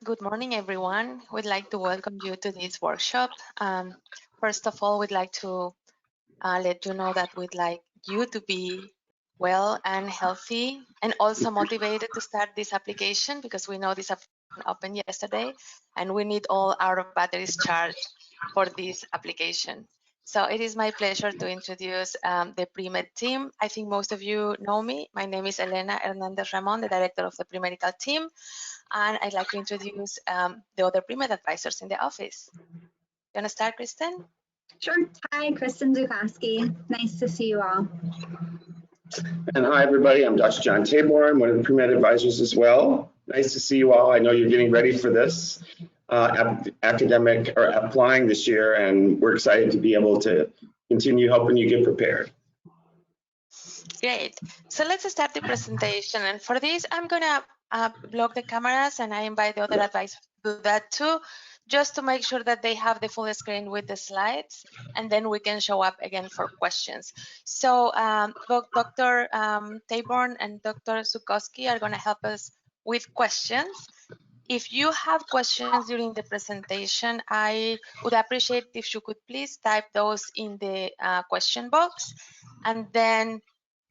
Good morning, everyone. We'd like to welcome you to this workshop. First of all, we'd like to let you know that we'd like you to be well and healthy and also motivated to start this application because we know this application opened yesterday and we need all our batteries charged for this application. So it is my pleasure to introduce the pre-med team. I think most of you know me. My name is Elena Hernandez Ramon, the director of the pre-medical team. And I'd like to introduce the other pre-med advisors in the office. You want to start, Kristen? Sure. Hi, Kristen Zukowski. Nice to see you all. And hi, everybody. I'm Dr. John Tabor. I'm one of the pre-med advisors as well. Nice to see you all. I know you're getting ready for this academic or applying this year, and we're excited to be able to continue helping you get prepared. Great. So let's start the presentation. And for this, I'm going to block the cameras, and I invite the other advisors to do that too, just to make sure that they have the full screen with the slides, and then we can show up again for questions. So both Dr. Taborn and Dr. Zukowski are going to help us with questions. If you have questions during the presentation, I would appreciate if you could please type those in the question box, and then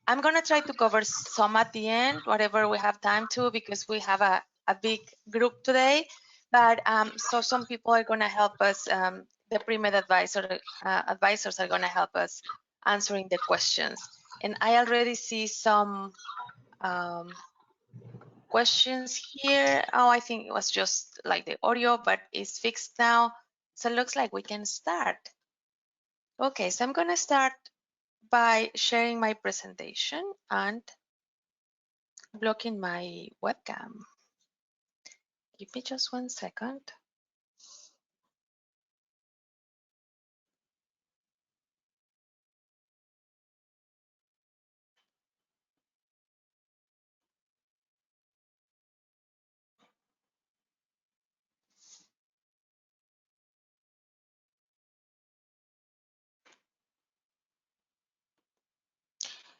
I'm going to try to cover some at the end, whatever we have time to, because we have a big group today. But so some people are going to help us, the pre-med advisors are going to help us answering the questions. And I already see some questions here. Oh, I think it was just like the audio, but it's fixed now. So it looks like we can start. Okay, so I'm going to start by sharing my presentation and blocking my webcam. Give me just 1 second.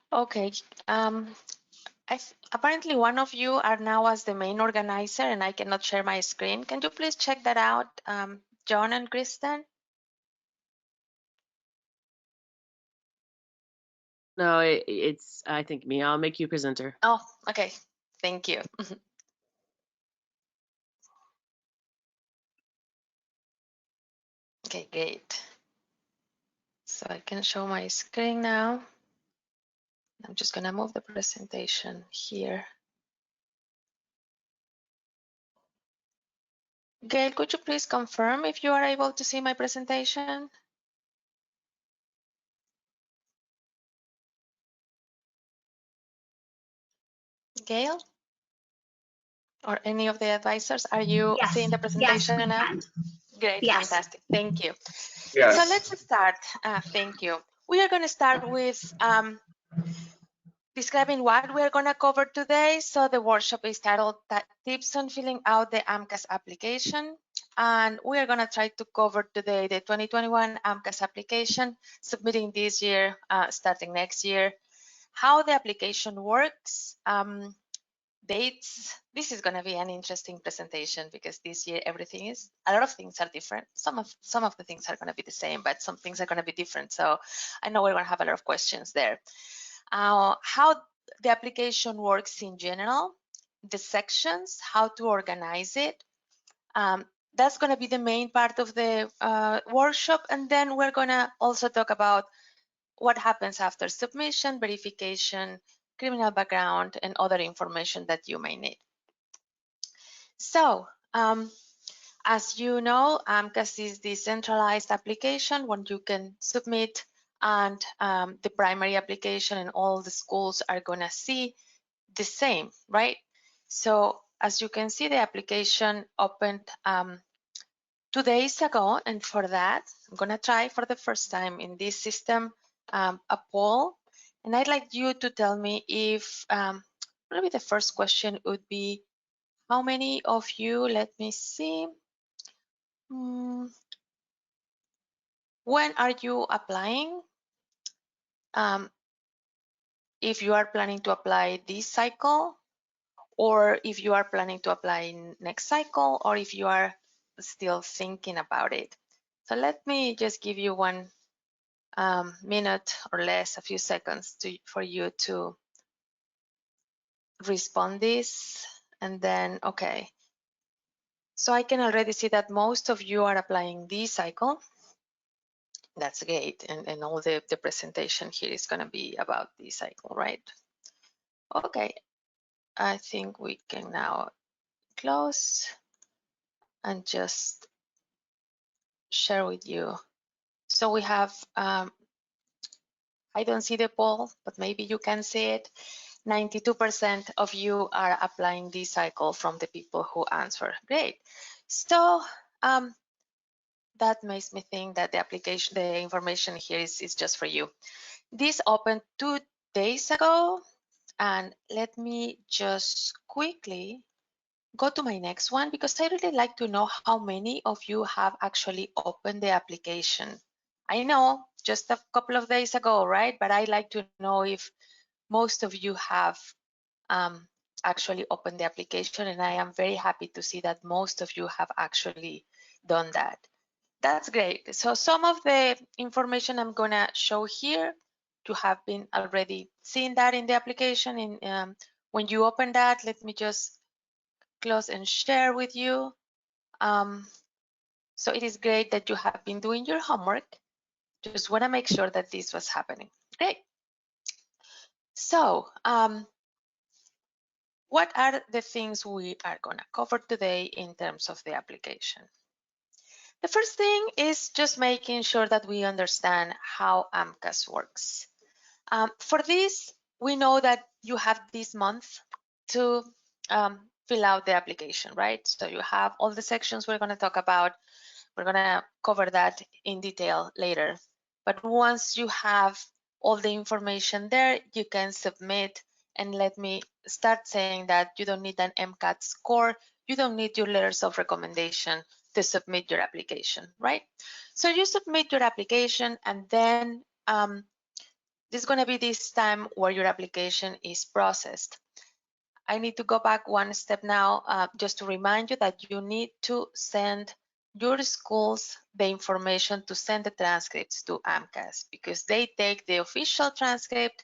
Okay, apparently one of you are now as the main organizer and I cannot share my screen. Can you please check that out, John and Kristen? No, it's, I think, me. I'll make you presenter. Oh, okay. Thank you. Okay, great. So I can show my screen now. I'm just going to move the presentation here. Gail, could you please confirm if you are able to see my presentation? Gail? Or any of the advisors, are you seeing the presentation now? Great, Yes. fantastic, thank you. Yes. So let's start, thank you. We are gonna start with describing what we're gonna cover today. So the workshop is titled Tips on Filling Out the AMCAS Application. And we are gonna try to cover today the 2021 AMCAS application, submitting this year, starting next year, how the application works, dates. This is going to be an interesting presentation because this year a lot of things are different. Some of the things are going to be the same, but some things are going to be different. So I know we're going to have a lot of questions there. How the application works in general, the sections, how to organize it. That's going to be the main part of the workshop, and then we're going to also talk about what happens after submission, verification, criminal background, and other information that you may need. So, as you know, AMCAS is the centralized application when you can submit, and the primary application and all the schools are going to see the same, right? So, as you can see, the application opened 2 days ago, and for that, I'm going to try for the first time in this system a poll, and I'd like you to tell me if maybe the first question would be, how many of you, let me see, when are you applying? If you are planning to apply this cycle, or if you are planning to apply in next cycle, or if you are still thinking about it. So let me just give you one minute or less, a few seconds for you to respond this. And then, okay. So I can already see that most of you are applying this cycle. That's great. And all the presentation here is going to be about this cycle, right? Okay. I think we can now close and just share with you. So we have, I don't see the poll, but maybe you can see it. 92% of you are applying this cycle from the people who answer. Great. So that makes me think that the application, the information here is just for you. This opened 2 days ago, and let me just quickly go to my next one, because I really like to know how many of you have actually opened the application. I know just a couple of days ago, right? But I like to know if most of you have actually opened the application, and I am very happy to see that most of you have actually done that. That's great. So some of the information I'm gonna show here, you have been already seeing that in the application. In when you open that, let me just close and share with you. So it is great that you have been doing your homework. Just want to make sure that this was happening. Great. So what are the things we are going to cover today in terms of the application? The first thing is just making sure that we understand how AMCAS works. For this, we know that you have this month to fill out the application, right? So you have all the sections we're going to talk about. We're going to cover that in detail later. But once you have all the information there, you can submit. And let me start saying that you don't need an Mcat score. You don't need your letters of recommendation to submit your application, right? So you submit your application, and then this is going to be this time where your application is processed. I need to go back one step now, just to remind you that you need to send your schools the information to send the transcripts to AMCAS, because they take the official transcript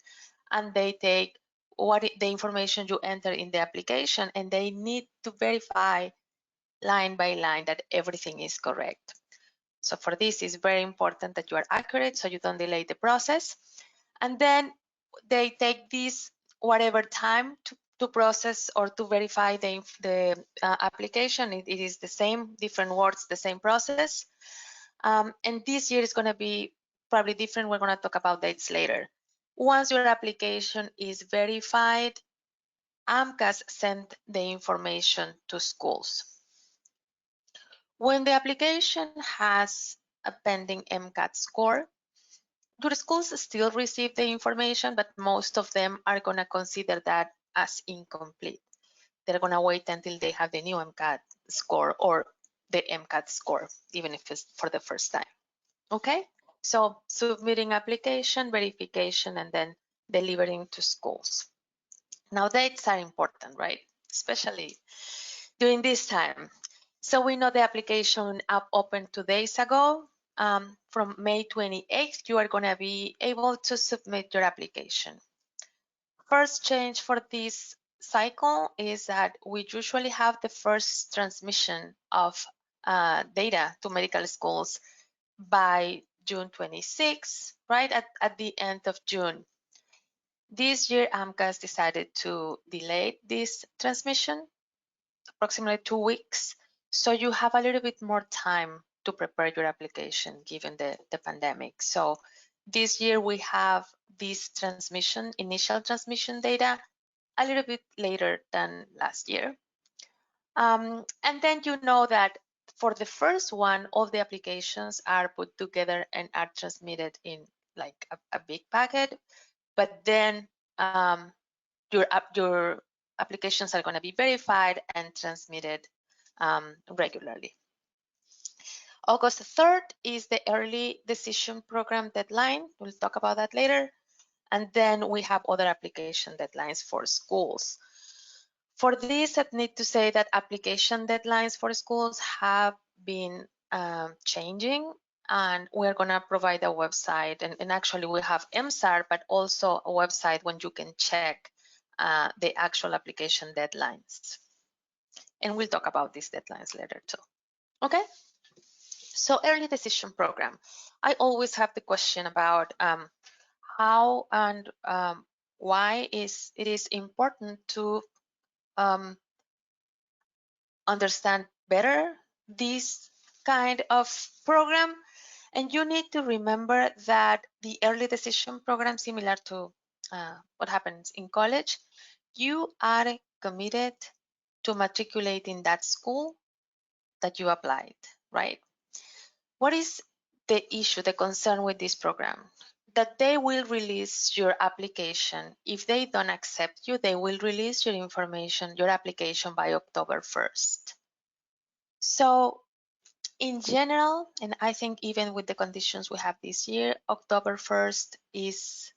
and they take the information you enter in the application, and they need to verify line by line that everything is correct. So for this, it's very important that you are accurate so you don't delay the process. And then they take this whatever time to process or to verify the application. It is the same, different words, the same process. And this year is going to be probably different. We're going to talk about dates later. Once your application is verified, AMCAS sent the information to schools. When the application has a pending Mcat score, your schools still receive the information, but most of them are going to consider that as incomplete. They're going to wait until they have the new Mcat score or the Mcat score, even if it's for the first time. Okay, so submitting application, verification, and then delivering to schools. Now dates are important, right? Especially during this time. So we know the application app opened 2 days ago. From May 28th, you are going to be able to submit your application. First change for this cycle is that we usually have the first transmission of data to medical schools by June 26, right at the end of June. This year, AMCAS decided to delay this transmission approximately 2 weeks. So you have a little bit more time to prepare your application given the pandemic. So this year we have this transmission, initial transmission data, a little bit later than last year. And then you know that for the first one, all the applications are put together and are transmitted in like a big packet. But then your applications are going to be verified and transmitted regularly. August 3rd is the early decision program deadline. We'll talk about that later. And then we have other application deadlines for schools. For this, I need to say that application deadlines for schools have been changing, and we're going to provide a website. And actually, we have MSAR, but also a website when you can check the actual application deadlines. And we'll talk about these deadlines later too. Okay? So early decision program. I always have the question about how and why it is important to understand better this kind of program. And you need to remember that the early decision program, similar to what happens in college, you are committed to matriculating that school that you applied, right? What is the issue, the concern with this program? That they will release your application. If they don't accept you, they will release your information, your application by October 1st. So in general, and I think even with the conditions we have this year, October 1st is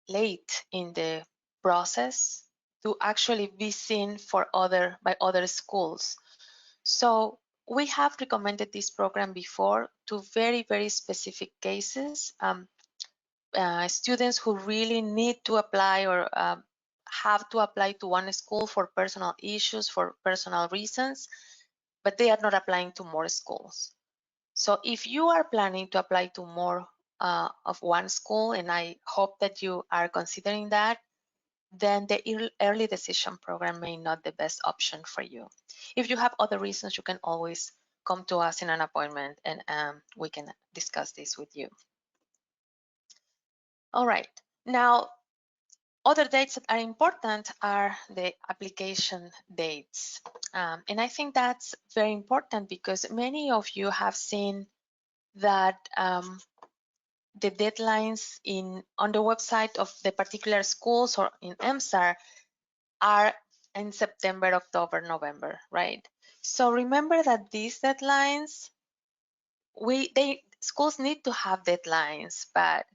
late in the process to actually be seen by other schools. So we have recommended this program before to very, very specific cases. Students who really need to apply or have to apply to one school for personal issues, for personal reasons, but they are not applying to more schools. So if you are planning to apply to more of one school, and I hope that you are considering that, then the early decision program may not be the best option for you. If you have other reasons, you can always come to us in an appointment and we can discuss this with you. All right, now other dates that are important are the application dates. And I think that's very important because many of you have seen that the deadlines on the website of the particular schools or in MSAR are in September, October, November, right? So remember that these deadlines, schools need to have deadlines, but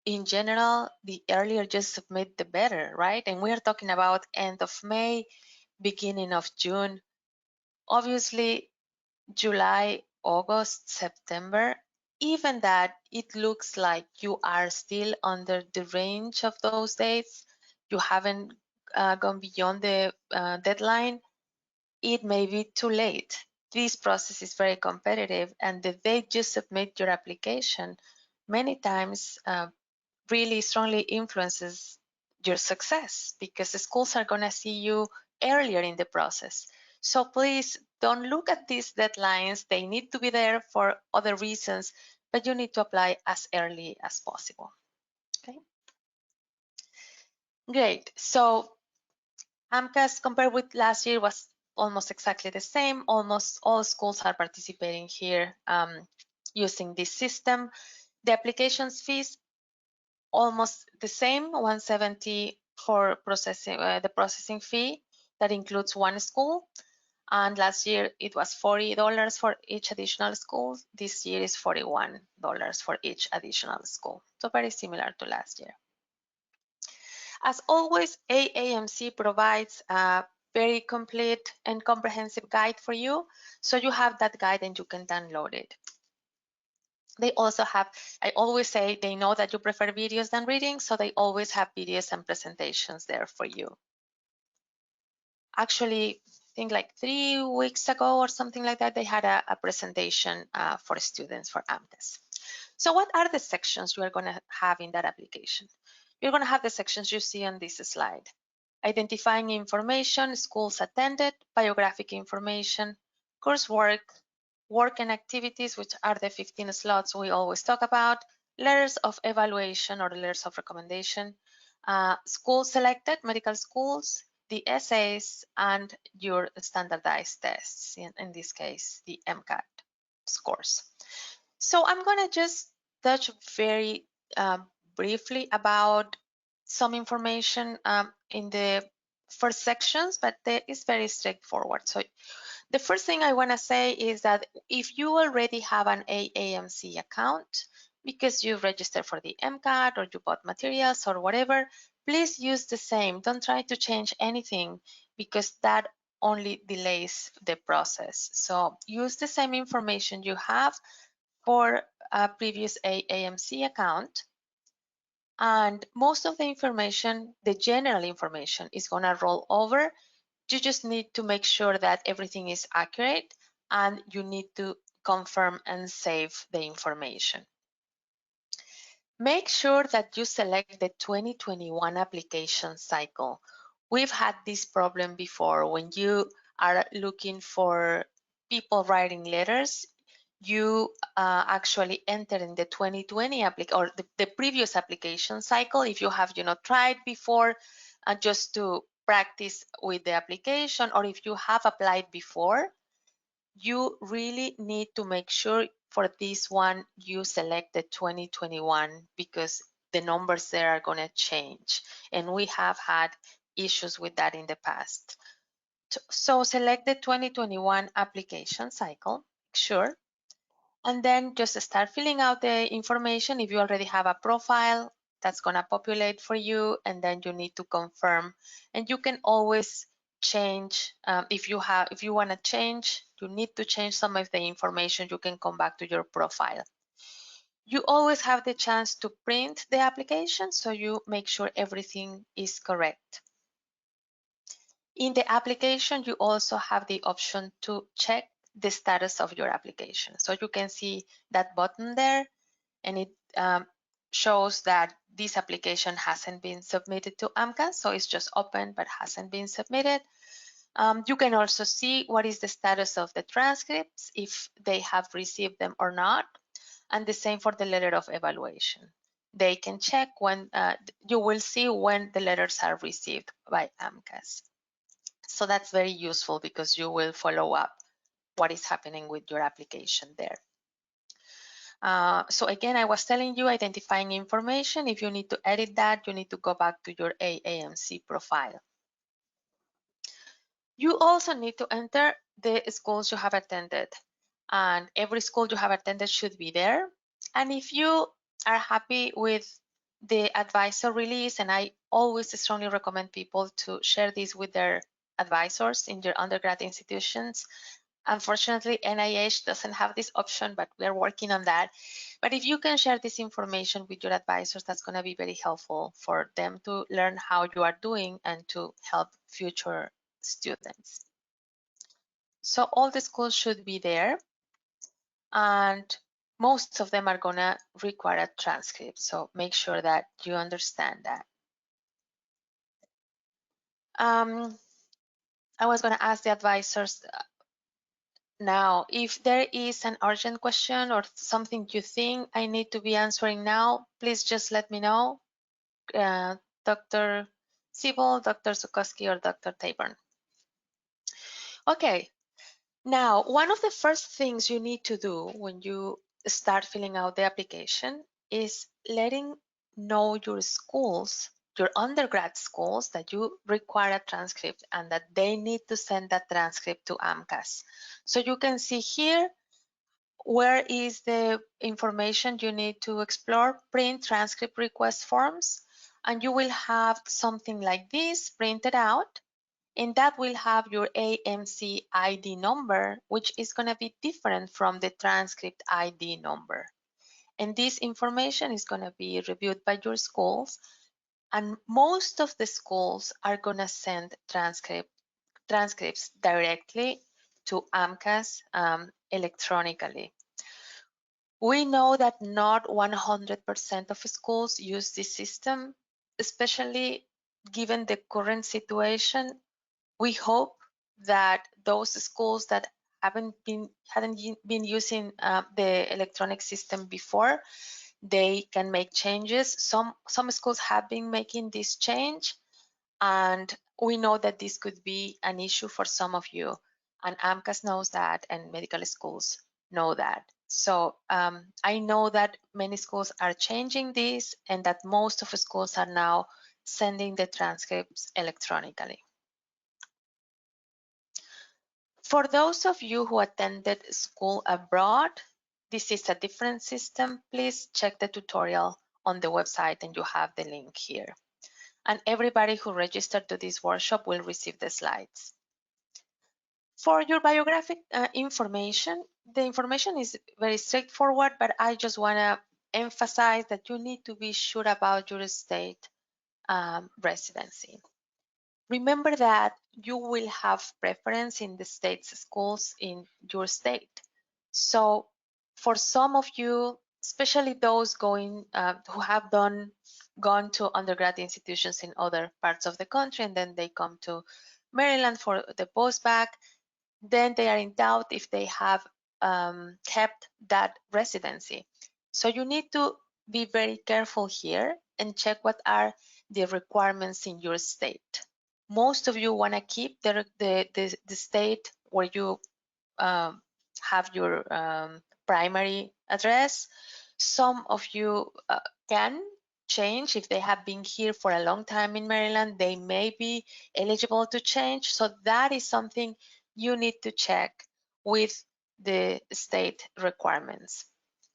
in general, the earlier you submit, the better, right? And we are talking about end of May, beginning of June. Obviously, July, August, September, even that it looks like you are still under the range of those dates, you haven't gone beyond the deadline, it may be too late. This process is very competitive, and the date you submit your application many times really strongly influences your success because the schools are going to see you earlier in the process. So please don't look at these deadlines. They need to be there for other reasons, but you need to apply as early as possible. Okay. Great. So AMCAS compared with last year was almost exactly the same. Almost all schools are participating here using this system. The applications fees almost the same, 170 for processing the processing fee that includes one school. And last year it was $40 for each additional school. This year is $41 for each additional school. So very similar to last year. As always, AAMC provides a very complete and comprehensive guide for you. So you have that guide and you can download it. They also have, I always say, they know that you prefer videos than reading, so they always have videos and presentations there for you. Actually, I think like 3 weeks ago or something like that, they had a presentation for students for AMCAS. So what are the sections you are going to have in that application? You're going to have the sections you see on this slide. Identifying information, schools attended, biographic information, coursework, work and activities, which are the 15 slots we always talk about, letters of evaluation or letters of recommendation, schools selected, medical schools, the essays, and your standardized tests, in this case, the Mcat scores. So I'm going to just touch very briefly about some information in the first sections, but it's very straightforward. So the first thing I want to say is that if you already have an AAMC account because you registered for the MCAT or you bought materials or whatever, please use the same. Don't try to change anything because that only delays the process. So use the same information you have for a previous AAMC account. And most of the information, the general information, is going to roll over. You just need to make sure that everything is accurate, and you need to confirm and save the information. Make sure that you select the 2021 application cycle. We've had this problem before. When you are looking for people writing letters, you actually enter in the 2020 or the previous application cycle if you have tried before, just to practice with the application, or if you have applied before, you really need to make sure for this one you select the 2021 because the numbers there are going to change, and we have had issues with that in the past. So select the 2021 application cycle, sure, and then just start filling out the information. If you already have a profile, that's going to populate for you, and then you need to confirm. And you can always change if you want to change, you need to change some of the information, you can come back to your profile. You always have the chance to print the application, so you make sure everything is correct. In the application, you also have the option to check the status of your application. So you can see that button there, and it shows that this application hasn't been submitted to AMCAS, so it's just open but hasn't been submitted. You can also see what is the status of the transcripts, if they have received them or not, and the same for the letter of evaluation. They can check when, you will see when the letters are received by AMCAS. So that's very useful because you will follow up what is happening with your application there. So again, I was telling you, identifying information. If you need to edit that, you need to go back to your AAMC profile. You also need to enter the schools you have attended, and every school you have attended should be there. And if you are happy with the advisor release, and I always strongly recommend people to share this with their advisors in your undergrad institutions. Unfortunately, NIH doesn't have this option, but we're working on that. But if you can share this information with your advisors, that's going to be very helpful for them to learn how you are doing and to help future students. So all the schools should be there, and most of them are going to require a transcript. So make sure that you understand that. I was going to ask the advisors now, if there is an urgent question or something you think I need to be answering now, please just let me know. Dr. Siebel, Dr. Zukoski, or Dr. Taborn. Okay, now one of the first things you need to do when you start filling out the application is letting know your schools, your undergrad schools, that you require a transcript and that they need to send that transcript to AMCAS. So you can see here where is the information you need to explore: print transcript request forms, and you will have something like this printed out, and that will have your AMC ID number, which is going to be different from the transcript ID number. And this information is going to be reviewed by your schools, and most of the schools are going to send transcripts directly to AMCAS electronically. We know that not 100% of schools use this system, especially given the current situation. We hope that those schools that hadn't been using the electronic system before, they can make changes. Some schools have been making this change, and we know that this could be an issue for some of you, and AMCAS knows that, and medical schools know that. So I know that many schools are changing this, and that most of the schools are now sending the transcripts electronically. For those of you who attended school abroad, this is a different system. Please check the tutorial on the website, and you have the link here. and everybody who registered to this workshop will receive the slides. For your biographic information, the information is very straightforward, but I just want to emphasize that you need to be sure about your state residency. Remember that you will have preference in the state's schools in your state. So for some of you, especially those going who have gone to undergrad institutions in other parts of the country and then they come to Maryland for the postbac, then they are in doubt if they have kept that residency. So you need to be very careful here and check what are the requirements in your state. Most of you want to keep the state where you have your primary address. Some of you can change if they have been here for a long time in Maryland. They may be eligible to change. So that is something you need to check with the state requirements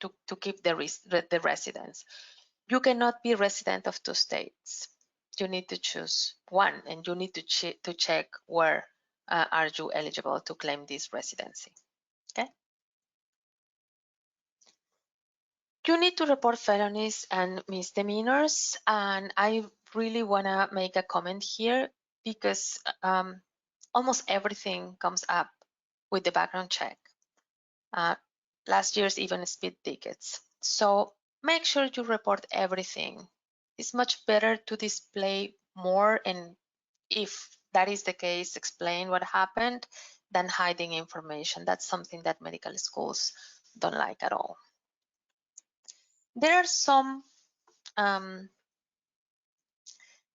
to keep the residence. You cannot be resident of two states. You need to choose one, and you need to check where are you eligible to claim this residency. Okay. You need to report felonies and misdemeanors, and I really want to make a comment here because almost everything comes up with the background check. Last year's even speed tickets. So make sure you report everything. It's much better to display more, and if that is the case, explain what happened than hiding information. That's something that medical schools don't like at all. There are some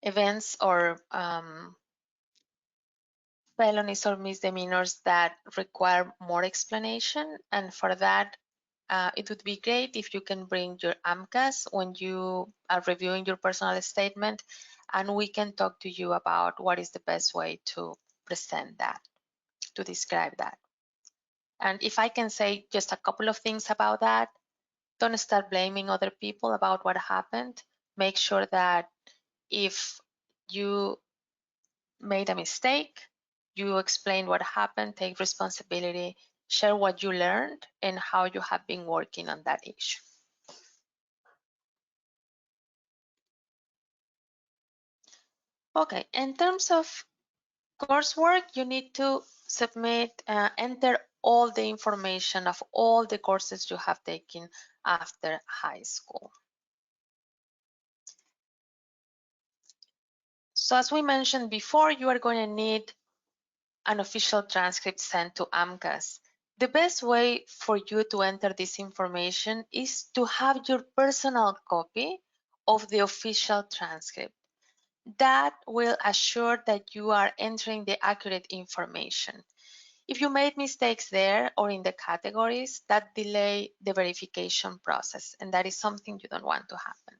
events or felonies or misdemeanors that require more explanation, and for that it would be great if you can bring your AMCAS when you are reviewing your personal statement, and we can talk to you about what is the best way to present that, to describe that. And if I can say just a couple of things about that, don't start blaming other people about what happened. Make sure that if you made a mistake, you explain what happened, take responsibility, share what you learned and how you have been working on that issue. Okay, in terms of coursework, you need to submit, enter all the information of all the courses you have taken after high school. So as we mentioned before, you are going to need an official transcript sent to AMCAS. The best way for you to enter this information is to have your personal copy of the official transcript. That will assure that you are entering the accurate information. If you made mistakes there or in the categories, that delay the verification process, and that is something you don't want to happen.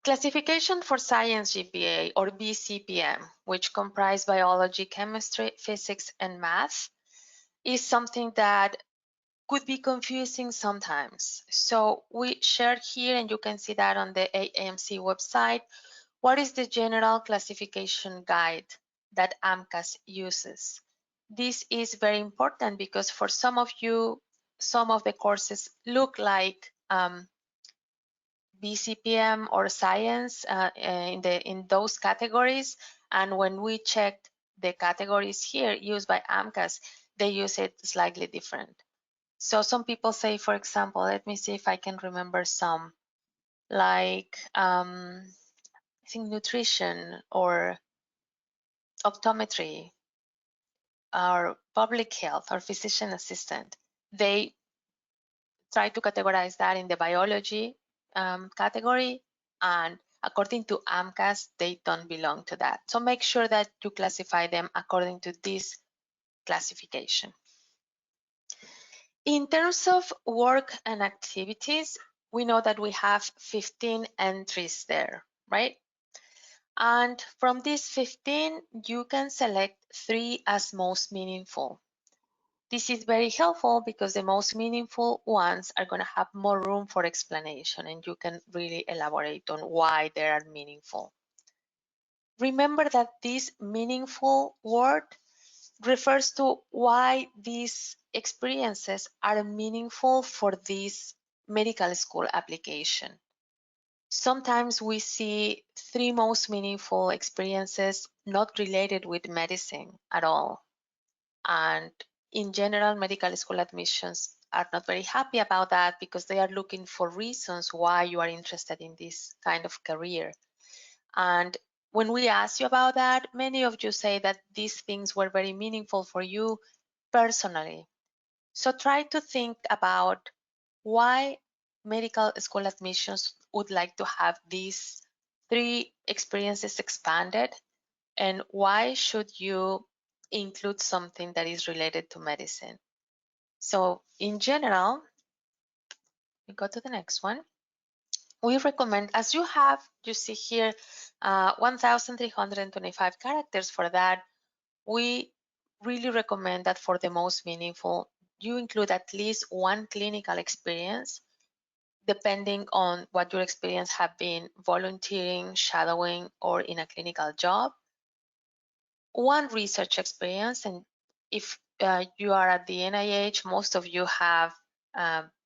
Classification for Science GPA, or BCPM, which comprise biology, chemistry, physics, and math, is something that could be confusing sometimes. So we shared here, and you can see that on the AMC website, what is the general classification guide that AMCAS uses. This is very important because for some of you, some of the courses look like BCPM or science in those categories, and when we checked the categories here used by AMCAS, they use it slightly different. So some people say, for example, let me see if I can remember some, like I think nutrition or optometry or public health or physician assistant. They try to categorize that in the biology category, and according to AMCAS, they don't belong to that. So make sure that you classify them according to this classification. In terms of work and activities, we know that we have 15 entries there, right? And from these 15, you can select 3 as most meaningful. This is very helpful because the most meaningful ones are going to have more room for explanation, and you can really elaborate on why they are meaningful. Remember that this meaningful word refers to why these experiences are meaningful for this medical school application. Sometimes we see 3 most meaningful experiences not related with medicine at all. And in general, medical school admissions are not very happy about that because they are looking for reasons why you are interested in this kind of career. And when we ask you about that, many of you say that these things were very meaningful for you personally. So try to think about why medical school admissions would like to have these 3 experiences expanded, and why should you include something that is related to medicine. So in general, we go to the next one. We recommend, as you see here, 1,325 characters for that. We really recommend that for the most meaningful, you include at least 1 clinical experience, depending on what your experience have been, volunteering, shadowing, or in a clinical job. 1 research experience, and if you are at the NIH, most of you have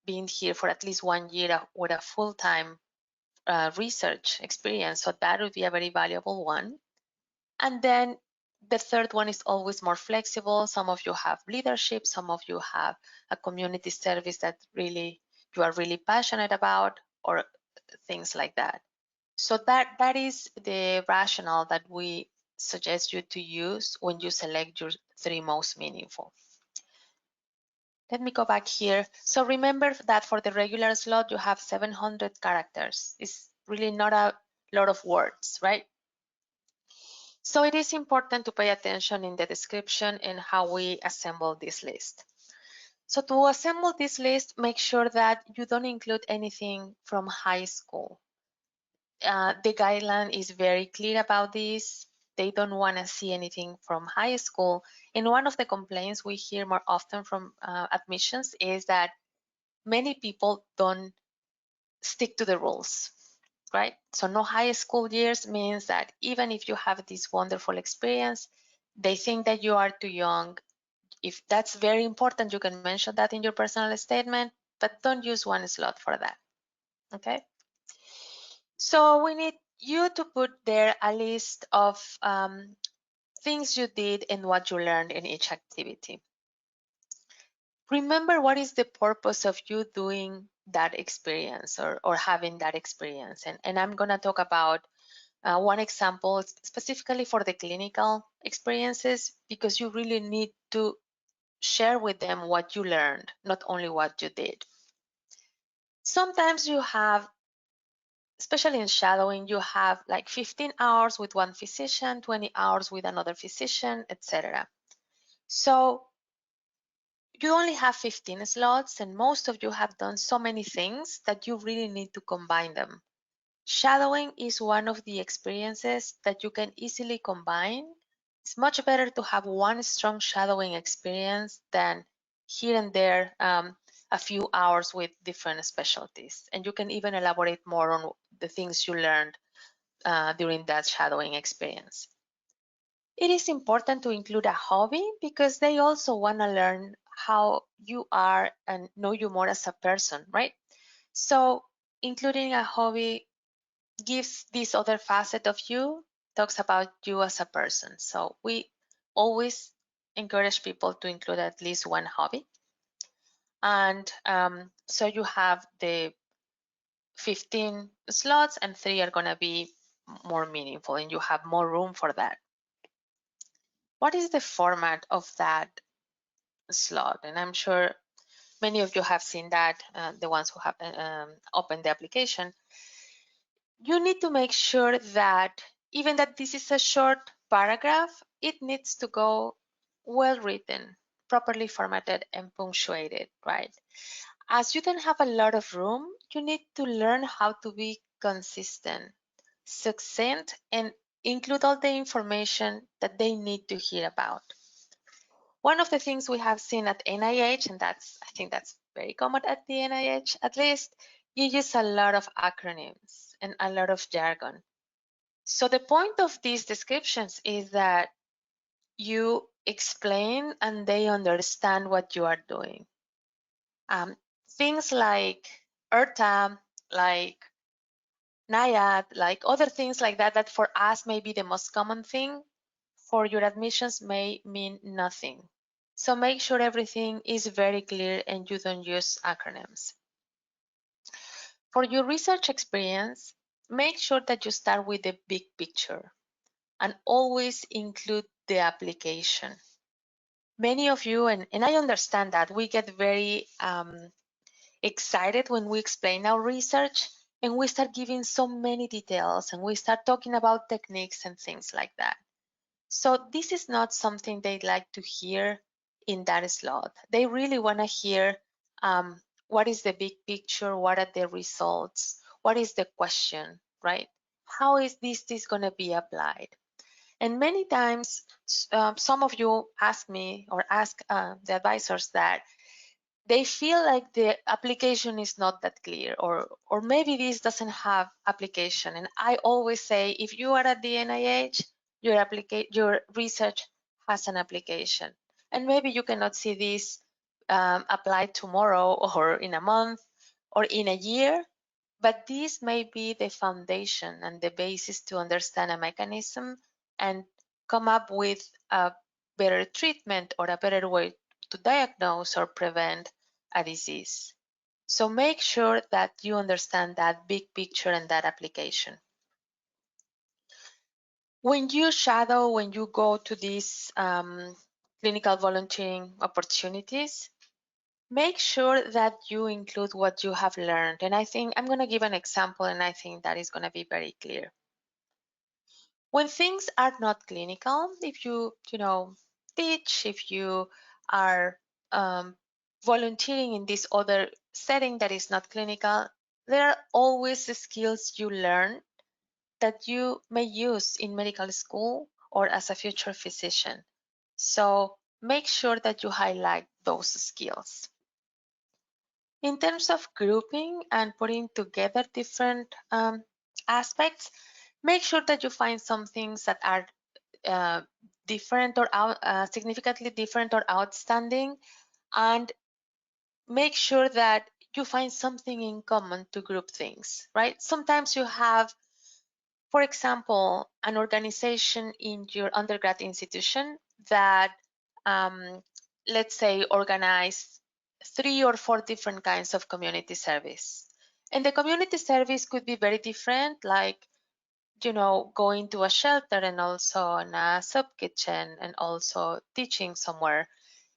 been here for at least 1 year with a full-time research experience, so that would be a very valuable one. And then the third one is always more flexible. Some of you have leadership, some of you have a community service that really you are really passionate about, or things like that. So that is the rationale that we suggest you to use when you select your 3 most meaningful. Let me go back here. So remember that for the regular slot, you have 700 characters. It's really not a lot of words, right? So it is important to pay attention in the description and how we assemble this list. So to assemble this list, make sure that you don't include anything from high school. The guideline is very clear about this. They don't want to see anything from high school. And one of the complaints we hear more often from admissions is that many people don't stick to the rules, right? So no high school years means that even if you have this wonderful experience, they think that you are too young. If that's very important, you can mention that in your personal statement, but don't use 1 slot for that, okay? So we need you to put there a list of things you did and what you learned in each activity. Remember what is the purpose of you doing that experience or having that experience. And I'm going to talk about 1 example specifically for the clinical experiences, because you really need to share with them what you learned, not only what you did. Sometimes you have, especially in shadowing, you have like 15 hours with 1 physician, 20 hours with another physician, etc. So you only have 15 slots, and most of you have done so many things that you really need to combine them. Shadowing is one of the experiences that you can easily combine. It's much better to have 1 strong shadowing experience than here and there a few hours with different specialties. And you can even elaborate more on the things you learned during that shadowing experience. It is important to include a hobby because they also want to learn how you are and know you more as a person, right? So including a hobby gives this other facet of you, talks about you as a person. So we always encourage people to include at least 1 hobby. And so you have the 15 slots and 3 are going to be more meaningful and you have more room for that. What is the format of that slot? And I'm sure many of you have seen that, the ones who have opened the application. You need to make sure that even that this is a short paragraph, it needs to go well written, properly formatted and punctuated, right? As you don't have a lot of room, you need to learn how to be consistent, succinct, and include all the information that they need to hear about. One of the things we have seen at NIH, and I think that's very common at the NIH at least, you use a lot of acronyms and a lot of jargon. So the point of these descriptions is that you explain and they understand what you are doing. Things like ERTA, like NIAD, like other things like that, that for us may be the most common thing, for your admissions may mean nothing. So make sure everything is very clear and you don't use acronyms. For your research experience, make sure that you start with the big picture and always include the application. Many of you, and I understand that, we get very excited when we explain our research and we start giving so many details and we start talking about techniques and things like that. So this is not something they like to hear in that slot. They really want to hear what is the big picture, what are the results, what is the question, right? How is this going to be applied? And many times, some of you ask me or ask the advisors that they feel like the application is not that clear, or maybe this doesn't have application. And I always say, if you are at the NIH, your research has an application. And maybe you cannot see this applied tomorrow or in a month or in a year, but this may be the foundation and the basis to understand a mechanism and come up with a better treatment or a better way to diagnose or prevent a disease. So make sure that you understand that big picture and that application. When you shadow, when you go to these clinical volunteering opportunities, make sure that you include what you have learned. And I think I'm going to give an example, and I think that is going to be very clear. When things are not clinical, if you teach, if you are volunteering in this other setting that is not clinical, there are always the skills you learn that you may use in medical school or as a future physician. So make sure that you highlight those skills. In terms of grouping and putting together different aspects, make sure that you find some things that are different or significantly different or outstanding, and make sure that you find something in common to group things, right? Sometimes you have, for example, an organization in your undergrad institution that, let's say, organize 3 or 4 different kinds of community service. And the community service could be very different, like, going to a shelter and also in a sub kitchen and also teaching somewhere.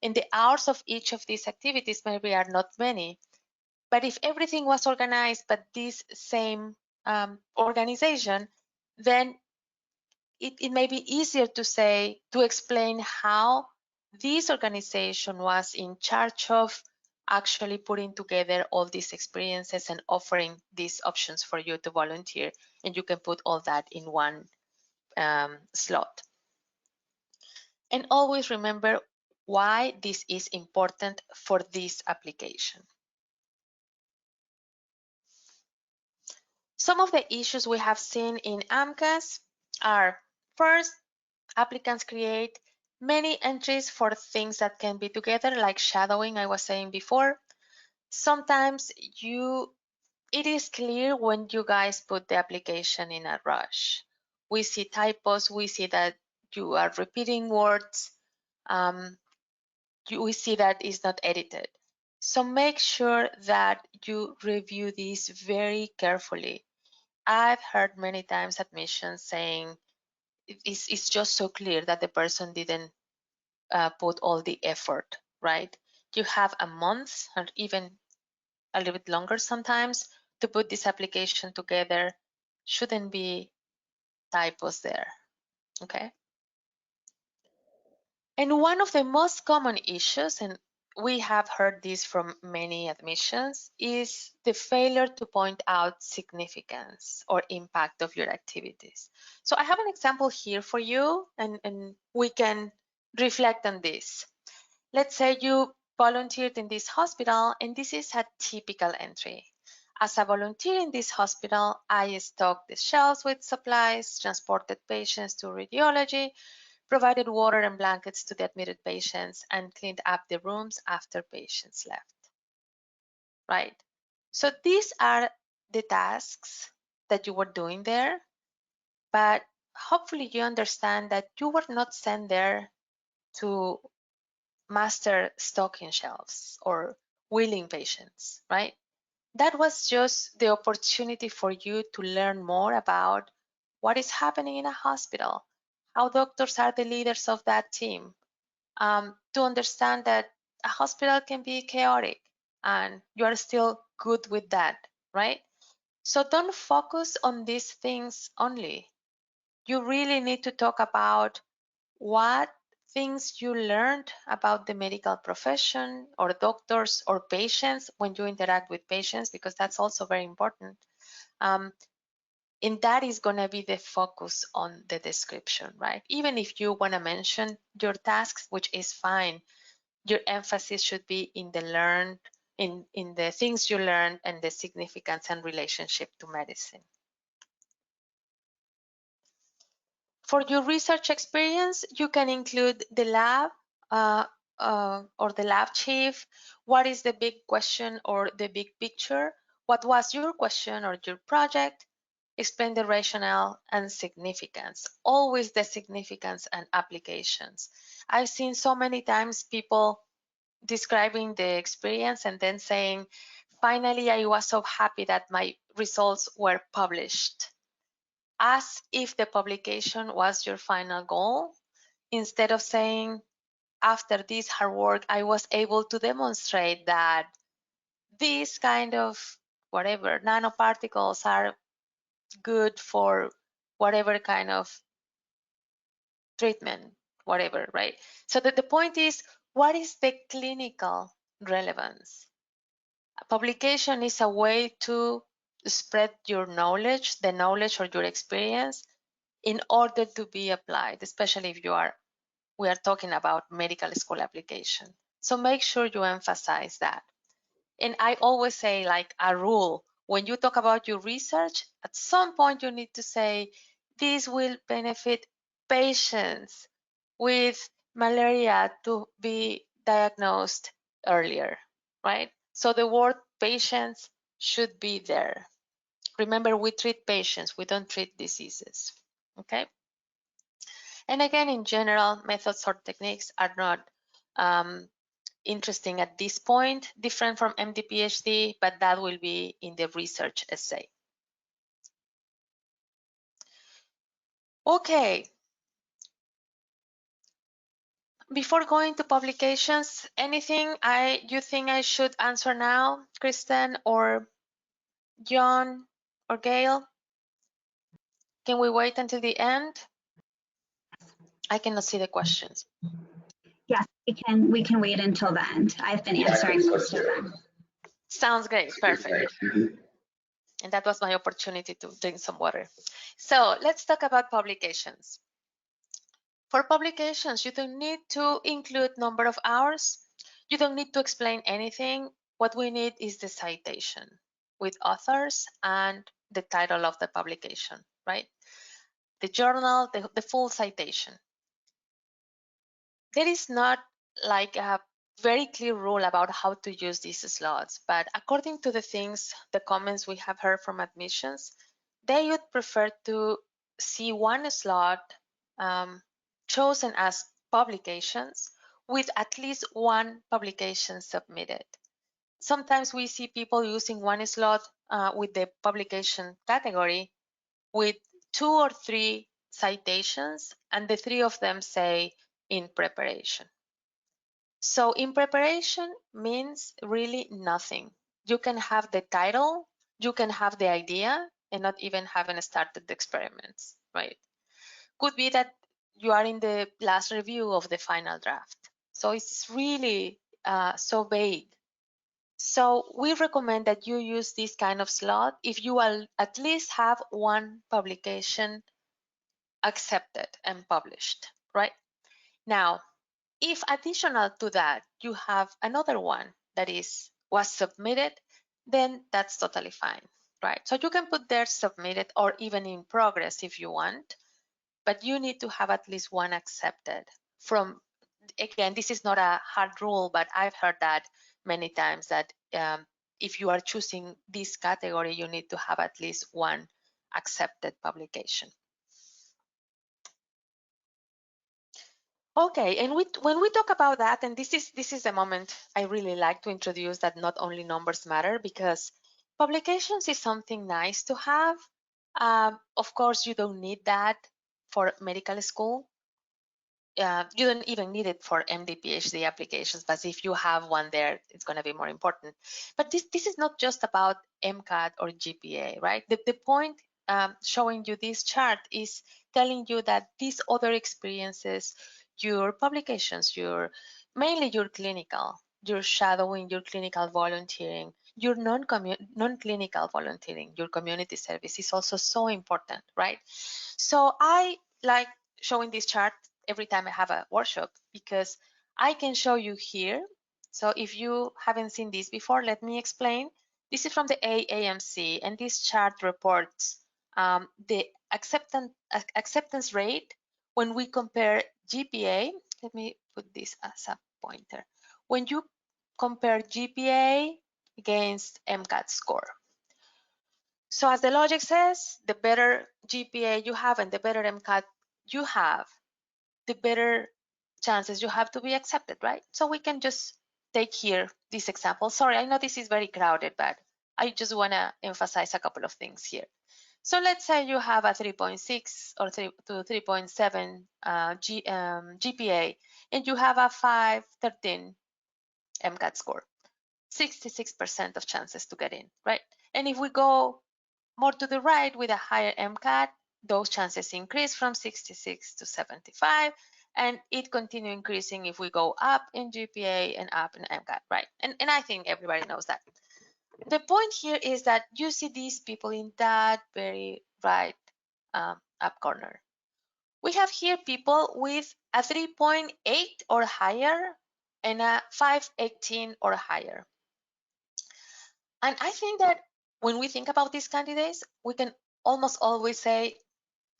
And the hours of each of these activities maybe are not many. But if everything was organized by this same organization, then it may be easier to explain how this organization was in charge of actually putting together all these experiences and offering these options for you to volunteer, and you can put all that in one slot. And always remember why this is important for this application. Some of the issues we have seen in AMCAS are, first, applicants create many entries for things that can be together, like shadowing I was saying before. Sometimes it is clear when you guys put the application in a rush. We see typos, we see that you are repeating words, we see that it's not edited. So make sure that you review this very carefully. I've heard many times admissions saying it's just so clear that the person didn't put all the effort, right? You have a month or even a little bit longer sometimes to put this application together. Shouldn't be typos there, okay? And one of the most common issues, and we have heard this from many admissions, is the failure to point out significance or impact of your activities. So I have an example here for you, and we can reflect on this. Let's say you volunteered in this hospital, and this is a typical entry. As a volunteer in this hospital, I stocked the shelves with supplies, transported patients to radiology, provided water and blankets to the admitted patients, and cleaned up the rooms after patients left. Right? So these are the tasks that you were doing there, but hopefully you understand that you were not sent there to master stocking shelves or wheeling patients, right? That was just the opportunity for you to learn more about what is happening in a hospital, how doctors are the leaders of that team, to understand that a hospital can be chaotic and you are still good with that, right? So don't focus on these things only. You really need to talk about what things you learned about the medical profession or doctors or patients when you interact with patients, because that's also very important. And that is going to be the focus on the description, right? Even if you want to mention your tasks, which is fine, your emphasis should be in the learned, in the things you learned and the significance and relationship to medicine. For your research experience, you can include the lab or the lab chief. What is the big question or the big picture? What was your question or your project? Explain the rationale and significance. Always the significance and applications. I've seen so many times people describing the experience and then saying, finally, I was so happy that my results were published, as if the publication was your final goal, instead of saying, after this hard work, I was able to demonstrate that these kind of whatever nanoparticles are good for whatever kind of treatment, whatever, right? So the point is, what is the clinical relevance? A publication is a way to spread your knowledge, the knowledge or your experience, in order to be applied, especially if we are talking about medical school application. So make sure you emphasize that. And I always say, like a rule, when you talk about your research, at some point you need to say, this will benefit patients with malaria to be diagnosed earlier, right? So the word patients should be there. Remember, we treat patients, we don't treat diseases, okay? And again, in general, methods or techniques are not interesting at this point, different from MD PhD, but that will be in the research essay. Okay. Before going to publications, anything you think I should answer now, Kristen or John or Gail? Can we wait until the end? I cannot see the questions. Yes, we can wait until the end. I've been answering most of them. Sounds great. Perfect. And that was my opportunity to drink some water. So let's talk about publications. For publications, you don't need to include number of hours. You don't need to explain anything. What we need is the citation with authors and the title of the publication, right? The journal, the full citation. There is not like a very clear rule about how to use these slots, but according to the comments we have heard from admissions, they would prefer to see one slot chosen as publications with at least one publication submitted. Sometimes we see people using one slot with the publication category with 2 or 3 citations, and the 3 of them say in preparation. So in preparation means really nothing. You can have the title, you can have the idea, and not even having started the experiments, right? Could be that you are in the last review of the final draft. So it's really so vague. So we recommend that you use this kind of slot if you will at least have one publication accepted and published, right? Now, If additional to that, you have another one that was submitted, then that's totally fine, right? So you can put there submitted or even in progress if you want, but you need to have at least one accepted from, again, this is not a hard rule, but I've heard that many times that if you are choosing this category, you need to have at least one accepted publication. Okay, and when we talk about that, and this is the moment I really like to introduce that not only numbers matter, because publications is something nice to have. Of course, you don't need that for medical school. You don't even need it for MD, PhD applications, but if you have one there, it's going to be more important. But this is not just about MCAT or GPA, right? The point showing you this chart is telling you that these other experiences, your publications, mainly your clinical, your shadowing, your clinical volunteering, your non-clinical volunteering, your community service is also so important, right? So I like showing this chart every time I have a workshop because I can show you here. So if you haven't seen this before, let me explain. This is from the AAMC, and this chart reports the acceptance rate when we compare GPA. Let me put this as a pointer. When you compare GPA against MCAT score. So as the logic says, the better GPA you have and the better MCAT you have, the better chances you have to be accepted, right? So we can just take here this example. Sorry, I know this is very crowded, but I just want to emphasize a couple of things here. So let's say you have a 3.6 or 3 to 3.7 GPA, and you have a 513 MCAT score, 66% of chances to get in, right? And if we go more to the right with a higher MCAT, those chances increase from 66 to 75, and it continue increasing if we go up in GPA and up in MCAT, right? And I think everybody knows that. The point here is that you see these people in that very right up corner. We have here people with a 3.8 or higher and a 518 or higher. And I think that when we think about these candidates, we can almost always say,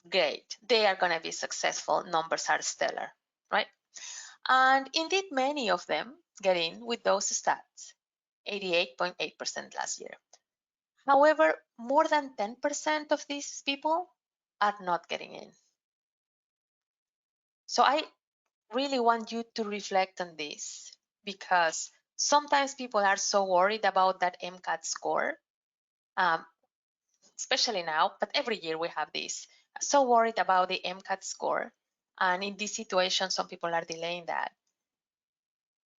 great, they are going to be successful, numbers are stellar, right? And indeed, many of them get in with those stats, 88.8% last year. However, more than 10% of these people are not getting in. So I really want you to reflect on this, because sometimes people are so worried about that MCAT score, especially now, but every year we have this, so worried about the MCAT score. And in this situation, some people are delaying that.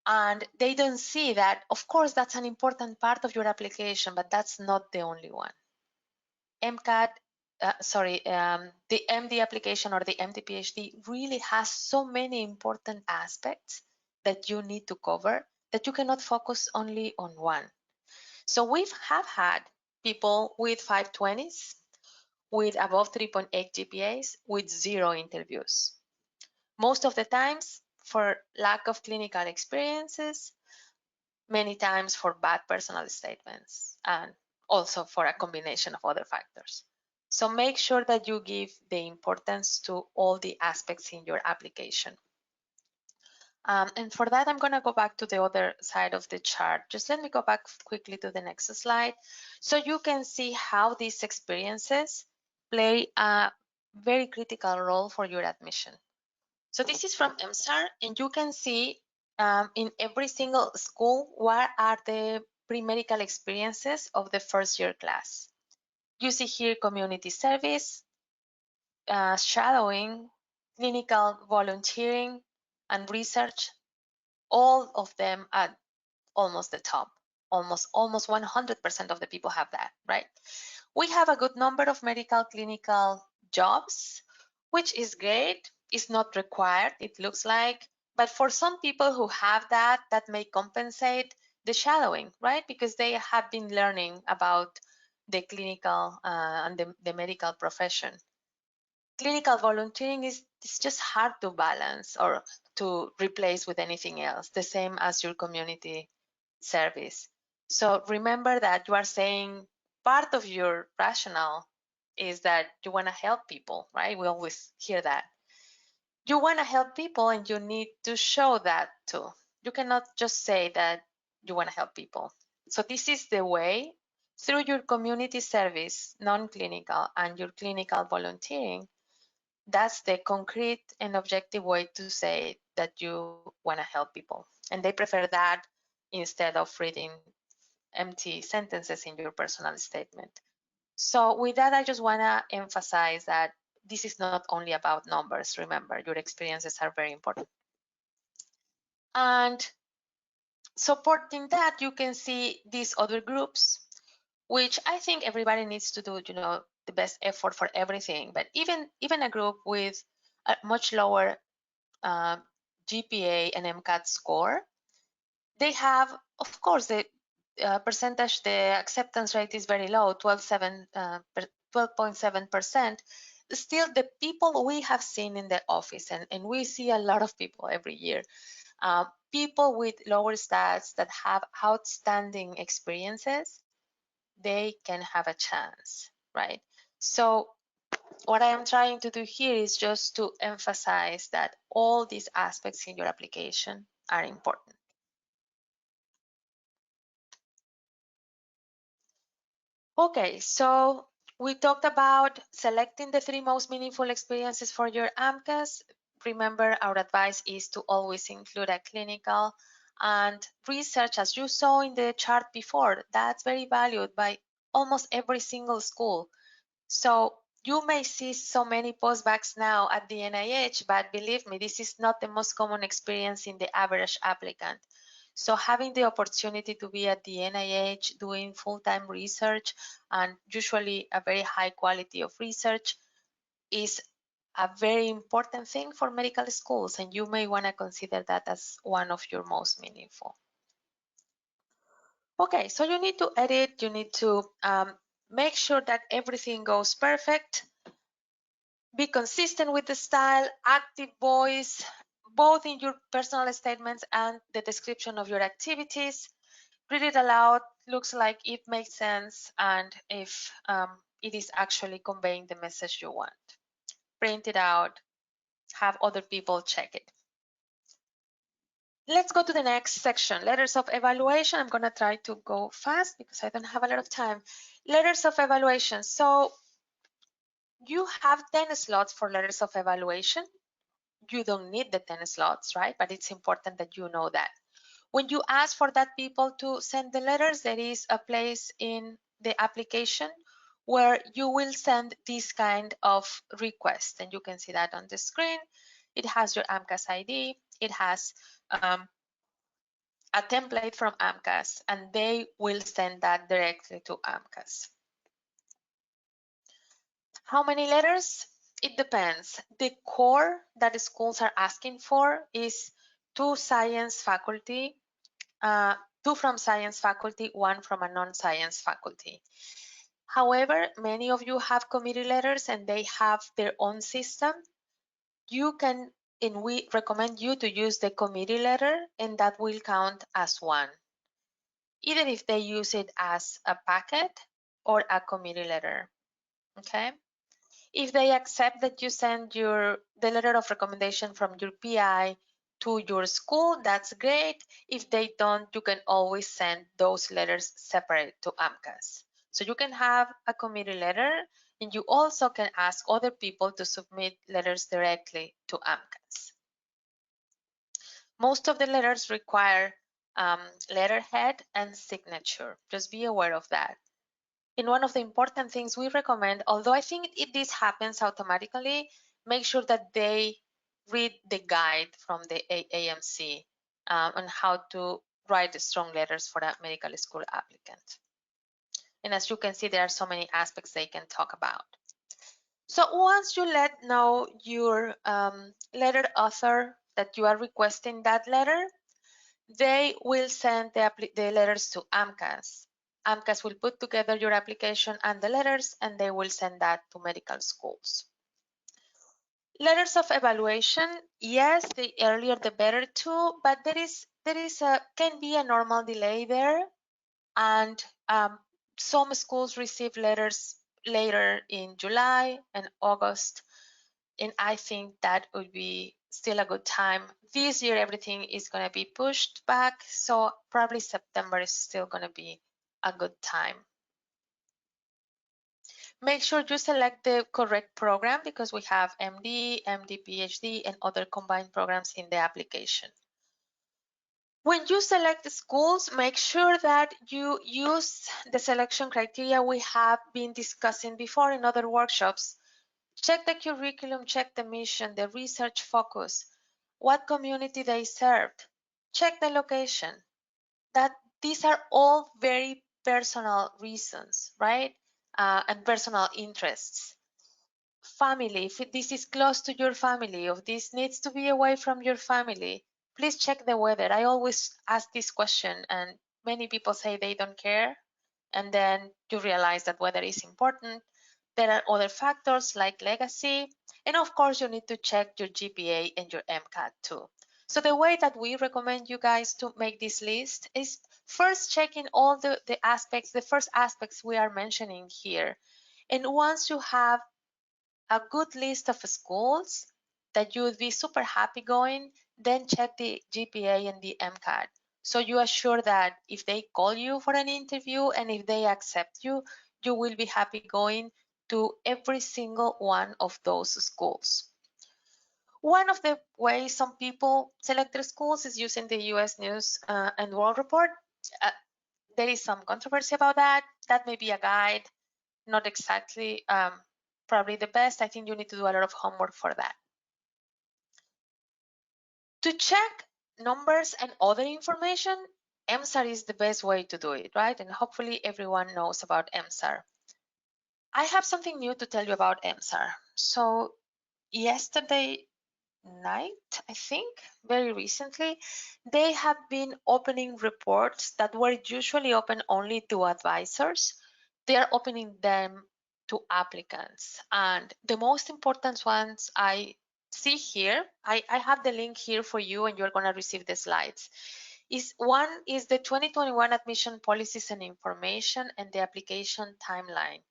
And they don't see that, of course, that's an important part of your application, but that's not the only one. MCAT, the MD application or the MD PhD really has so many important aspects that you need to cover that you cannot focus only on one. So we have had people with 520s, with above 3.8 GPAs, with 0 interviews. Most of the times for lack of clinical experiences, many times for bad personal statements, and also for a combination of other factors. So make sure that you give the importance to all the aspects in your application. And for that, I'm going to go back to the other side of the chart. Just let me go back quickly to the next slide so you can see how these experiences play a very critical role for your admission. So this is from MSAR, and you can see in every single school what are the pre-medical experiences of the first year class. You see here community service, shadowing, clinical volunteering, and research. All of them at almost the top. Almost 100% of the people have that, right? We have a good number of medical clinical jobs, which is great. It's not required, it looks like. But for some people who have that may compensate the shadowing, right? Because they have been learning about the clinical and the medical profession. Clinical volunteering is just hard to balance, or to replace with anything else, the same as your community service. So remember that you are saying part of your rationale is that you want to help people, right? We always hear that. You want to help people and you need to show that too. You cannot just say that you want to help people. So this is the way, through your community service, non-clinical, and your clinical volunteering, that's the concrete and objective way to say that you want to help people. And they prefer that instead of reading empty sentences in your personal statement. So with that, I just want to emphasize that this is not only about numbers. Remember, your experiences are very important. And supporting that, you can see these other groups, which I think everybody needs to do, the best effort for everything. But even a group with a much lower GPA and Mcat score, they have, of course, the percentage, the acceptance rate is very low, 12.7%. Still, the people we have seen in the office, and we see a lot of people every year, people with lower stats that have outstanding experiences, they can have a chance, right? So what I am trying to do here is just to emphasize that all these aspects in your application are important. Okay, so we talked about selecting the 3 most meaningful experiences for your AMCAS. Remember, our advice is to always include a clinical and research, as you saw in the chart before. That's very valued by almost every single school. So you may see so many postbacks now at the NIH, but believe me, this is not the most common experience in the average applicant. So having the opportunity to be at the NIH doing full-time research, and usually a very high quality of research, is a very important thing for medical schools, and you may want to consider that as one of your most meaningful. Okay, so you need to edit, you need to make sure that everything goes perfect. Be consistent with the style, active voice, both in your personal statements and the description of your activities. Read it aloud, looks like it makes sense, and if it is actually conveying the message you want. Print it out, have other people check it. Let's go to the next section, letters of evaluation. I'm going to try to go fast because I don't have a lot of time. Letters of evaluation. So you have 10 slots for letters of evaluation. You don't need the 10 slots, right? But it's important that you know that. When you ask for that people to send the letters, there is a place in the application where you will send this kind of request. And you can see that on the screen. It has your AMCAS ID. It has a template from AMCAS, and they will send that directly to AMCAS. How many letters? It depends. The core that the schools are asking for is 2 science faculty, 2 from science faculty, 1 from a non-science faculty. However, many of you have committee letters and they have their own system. You can, and we recommend you to use the committee letter, and that will count as 1. Either if they use it as a packet or a committee letter, okay? If they accept that you send the letter of recommendation from your PI to your school, that's great. If they don't, you can always send those letters separate to AMCAS. So you can have a committee letter, and you also can ask other people to submit letters directly to AMCAS. Most of the letters require letterhead and signature. Just be aware of that. And one of the important things we recommend, although I think this happens automatically, make sure that they read the guide from the AMC on how to write strong letters for a medical school applicant. And as you can see, there are so many aspects they can talk about. So once you let know your letter author that you are requesting that letter, they will send the letters to AMCAS. AMCAS will put together your application and the letters, and they will send that to medical schools. Letters of evaluation, yes, the earlier the better too, but can be a normal delay there, and some schools receive letters later in July and August, and I think that would be still a good time. This year everything is going to be pushed back, so probably September is still going to be a good time. Make sure you select the correct program because we have MD, MD, PhD, and other combined programs in the application. When you select the schools, make sure that you use the selection criteria we have been discussing before in other workshops. Check the curriculum, check the mission, the research focus, what community they served, check the location. These are all very personal reasons, right? And personal interests. Family, if this is close to your family, if this needs to be away from your family, please check the weather. I always ask this question and many people say they don't care. And then you realize that weather is important. There are other factors like legacy. And of course, you need to check your GPA and your MCAT too. So the way that we recommend you guys to make this list is first checking all the aspects, the first aspects we are mentioning here. And once you have a good list of schools that you would be super happy going, then check the GPA and the MCAT. So you assure that if they call you for an interview and if they accept you, you will be happy going to every single one of those schools. One of the ways some people select their schools is using the US News and World Report. There is some controversy about that. That may be a guide, not exactly probably the best. I think you need to do a lot of homework for that. To check numbers and other information, MSAR is the best way to do it, right? And hopefully everyone knows about MSAR. I have something new to tell you about MSAR. So yesterday night, I think, very recently, they have been opening reports that were usually open only to advisors. They are opening them to applicants. And the most important ones I see here, I have the link here for you and you're going to receive the slides. One is the 2021 admission policies and information and the application timeline.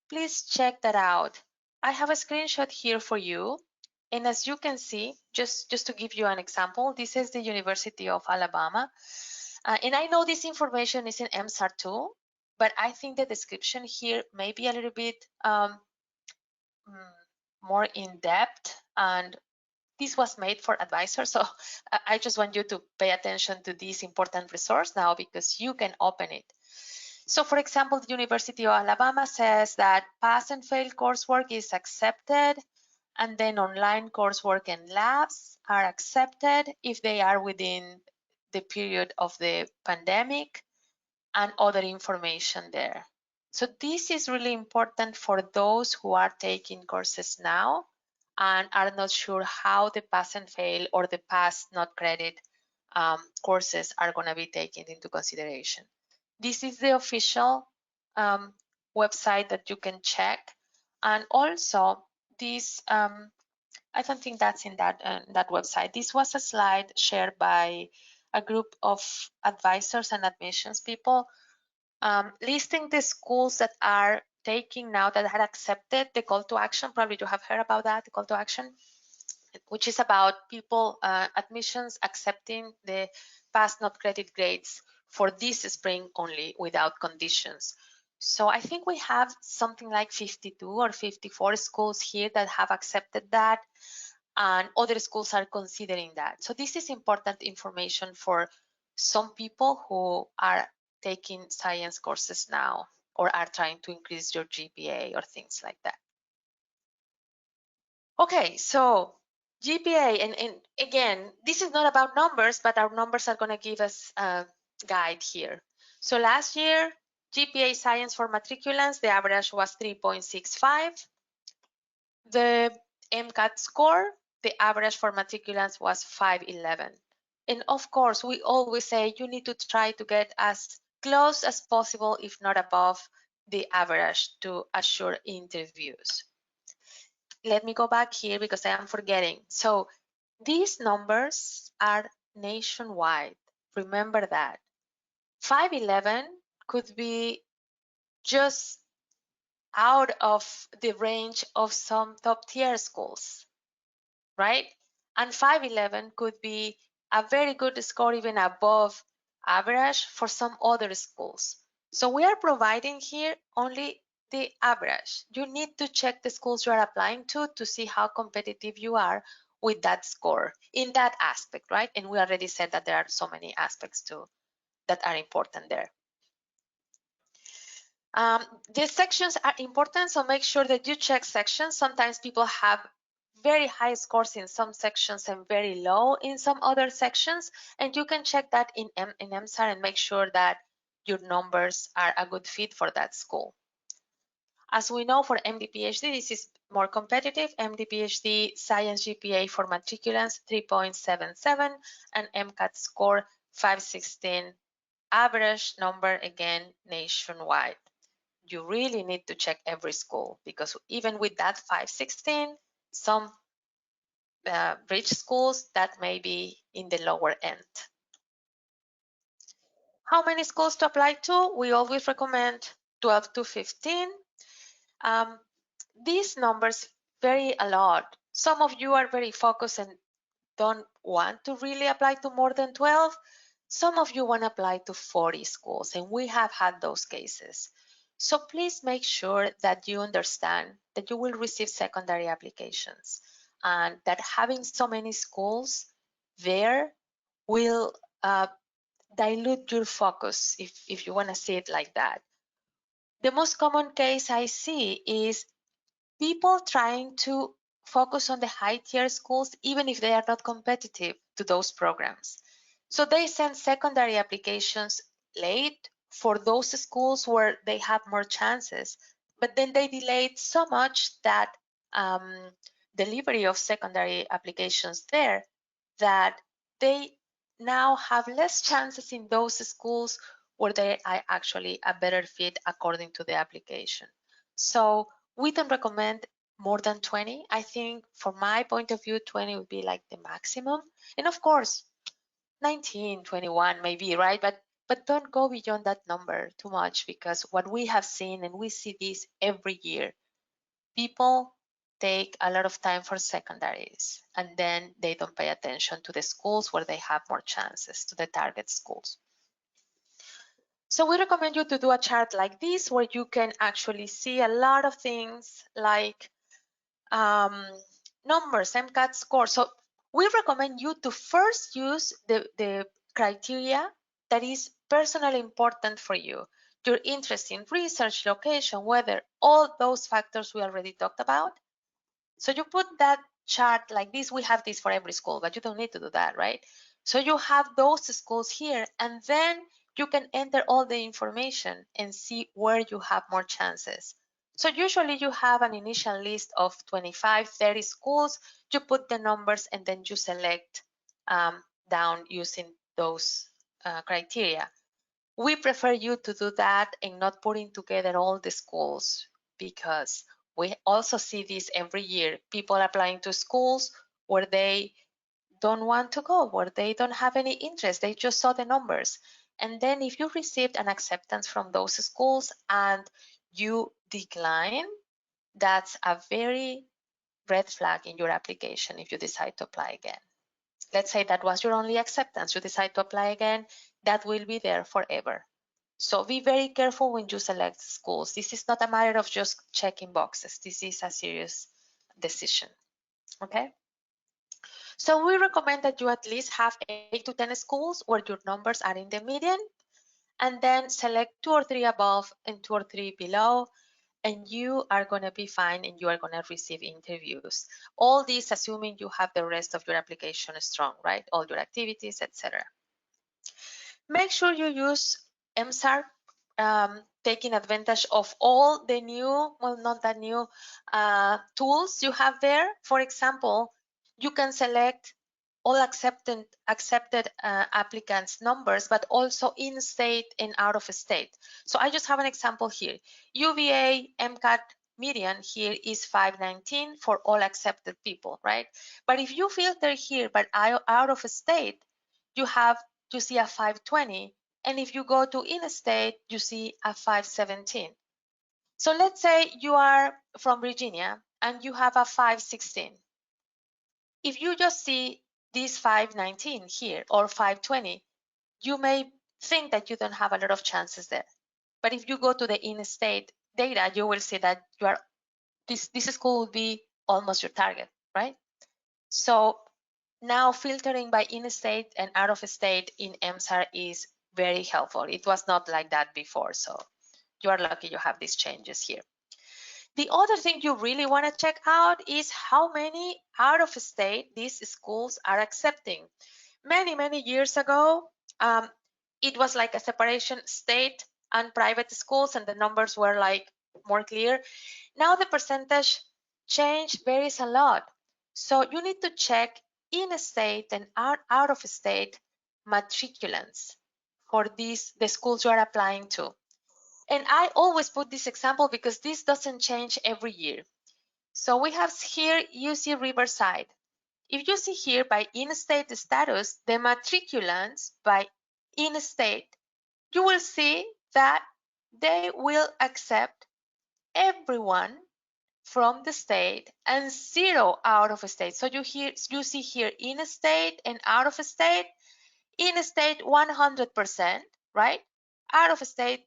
Please check that out. I have a screenshot here for you. And as you can see, just to give you an example, this is the University of Alabama. And I know this information is in MSAR too, but I think the description here may be a little bit more in depth, and this was made for advisors. So I just want you to pay attention to this important resource now because you can open it. So for example, the University of Alabama says that pass and fail coursework is accepted, and then online coursework and labs are accepted if they are within the period of the pandemic, and other information there. So this is really important for those who are taking courses now and are not sure how the pass and fail or the pass not credit courses are going to be taken into consideration. This is the official website that you can check. And also this, I don't think that's in that website. This was a slide shared by a group of advisors and admissions people listing the schools that are taking now, that had accepted the call to action. Probably you have heard about that, the call to action, which is about people, admissions accepting the pass not credit grades for this spring only without conditions. So I think we have something like 52 or 54 schools here that have accepted that, and other schools are considering that. So this is important information for some people who are taking science courses now or are trying to increase your GPA or things like that. Okay, so GPA, and again, this is not about numbers, but our numbers are going to give us a guide here. So last year, GPA science for matriculants, the average was 3.65. The MCAT score, the average for matriculants was 511. And of course, we always say you need to try to get as close as possible, if not above the average, to assure interviews. let me go back here because I am forgetting. So these numbers are nationwide. Remember that. 511 could be just out of the range of some top tier schools, right? And 511 could be a very good score, even above average for some other schools. So we are providing here only the average. You need to check the schools you are applying to see how competitive you are with that score in that aspect, right? And we already said that there are so many aspects too that are important there. The sections are important, so make sure that you check sections. Sometimes people have very high scores in some sections and very low in some other sections, and you can check that in MSAR and make sure that your numbers are a good fit for that school. As we know, for MD PhD, this is more competitive. MD PhD science GPA for matriculants 3.77 and Mcat score 516, average number again nationwide. You really need to check every school, because even with that 516, some rich schools that may be in the lower end. How many schools to apply to? We always recommend 12 to 15. These numbers vary a lot. Some of you are very focused and don't want to really apply to more than 12. Some of you want to apply to 40 schools, and we have had those cases. So please make sure that you understand that you will receive secondary applications, and that having so many schools there will dilute your focus, if you want to see it like that. The most common case I see is people trying to focus on the high tier schools, even if they are not competitive to those programs. So they send secondary applications late for those schools where they have more chances, but then they delayed so much that delivery of secondary applications there, that they now have less chances in those schools where they are actually a better fit according to the application. So we don't recommend more than 20. I think from my point of view, 20 would be like the maximum. And of course, 19, 21 maybe, right? But don't go beyond that number too much, because what we have seen, and we see this every year, people take a lot of time for secondaries and then they don't pay attention to the schools where they have more chances, to the target schools. So we recommend you to do a chart like this, where you can actually see a lot of things like numbers, Mcat score. So we recommend you to first use the criteria that is personally important for you. Your interest in research, location, weather, all those factors we already talked about. So you put that chart like this. We have this for every school, but you don't need to do that, right? So you have those schools here, and then you can enter all the information and see where you have more chances. So usually you have an initial list of 25, 30 schools. You put the numbers and then you select down using those criteria. We prefer you to do that and not putting together all the schools, because we also see this every year. People applying to schools where they don't want to go, where they don't have any interest. They just saw the numbers. And then if you received an acceptance from those schools and you decline, that's a very red flag in your application if you decide to apply again. Let's say that was your only acceptance. You decide to apply again, that will be there forever. So be very careful when you select schools. This is not a matter of just checking boxes. This is a serious decision, okay? So we recommend that you at least have 8 to 10 schools where your numbers are in the median, and then select 2 or 3 above and 2 or 3 below, and you are going to be fine and you are going to receive interviews. All this assuming you have the rest of your application strong, right? All your activities, etc. Make sure you use MSAR, taking advantage of all the new, well, not that new, tools you have there. For example, you can select all accepted applicants' numbers, but also in-state and out of state. So I just have an example here. UVA, MCAT, median here is 519 for all accepted people, right? But if you filter here but out of state, you see a 520, and if you go to in-state, you see a 517. So let's say you are from Virginia and you have a 516. If you just see this 519 here or 520, you may think that you don't have a lot of chances there. But if you go to the in-state data, you will see that you are this school will be almost your target, right? So now filtering by in-state and out of state in MSAR is very helpful. It was not like that before, so you are lucky you have these changes here. The other thing you really want to check out is how many out of state these schools are accepting. Many years ago, it was like a separation, state and private schools, and the numbers were like more clear. Now the percentage change varies a lot. So you need to check in state and out of state matriculants for the schools you are applying to. And I always put this example because this doesn't change every year. So we have here UC Riverside. If you see here by in-state status, the matriculants by in-state, you will see that they will accept everyone from the state and 0 out of state. So you see here in-state and out of state. In-state 100%, right? Out of state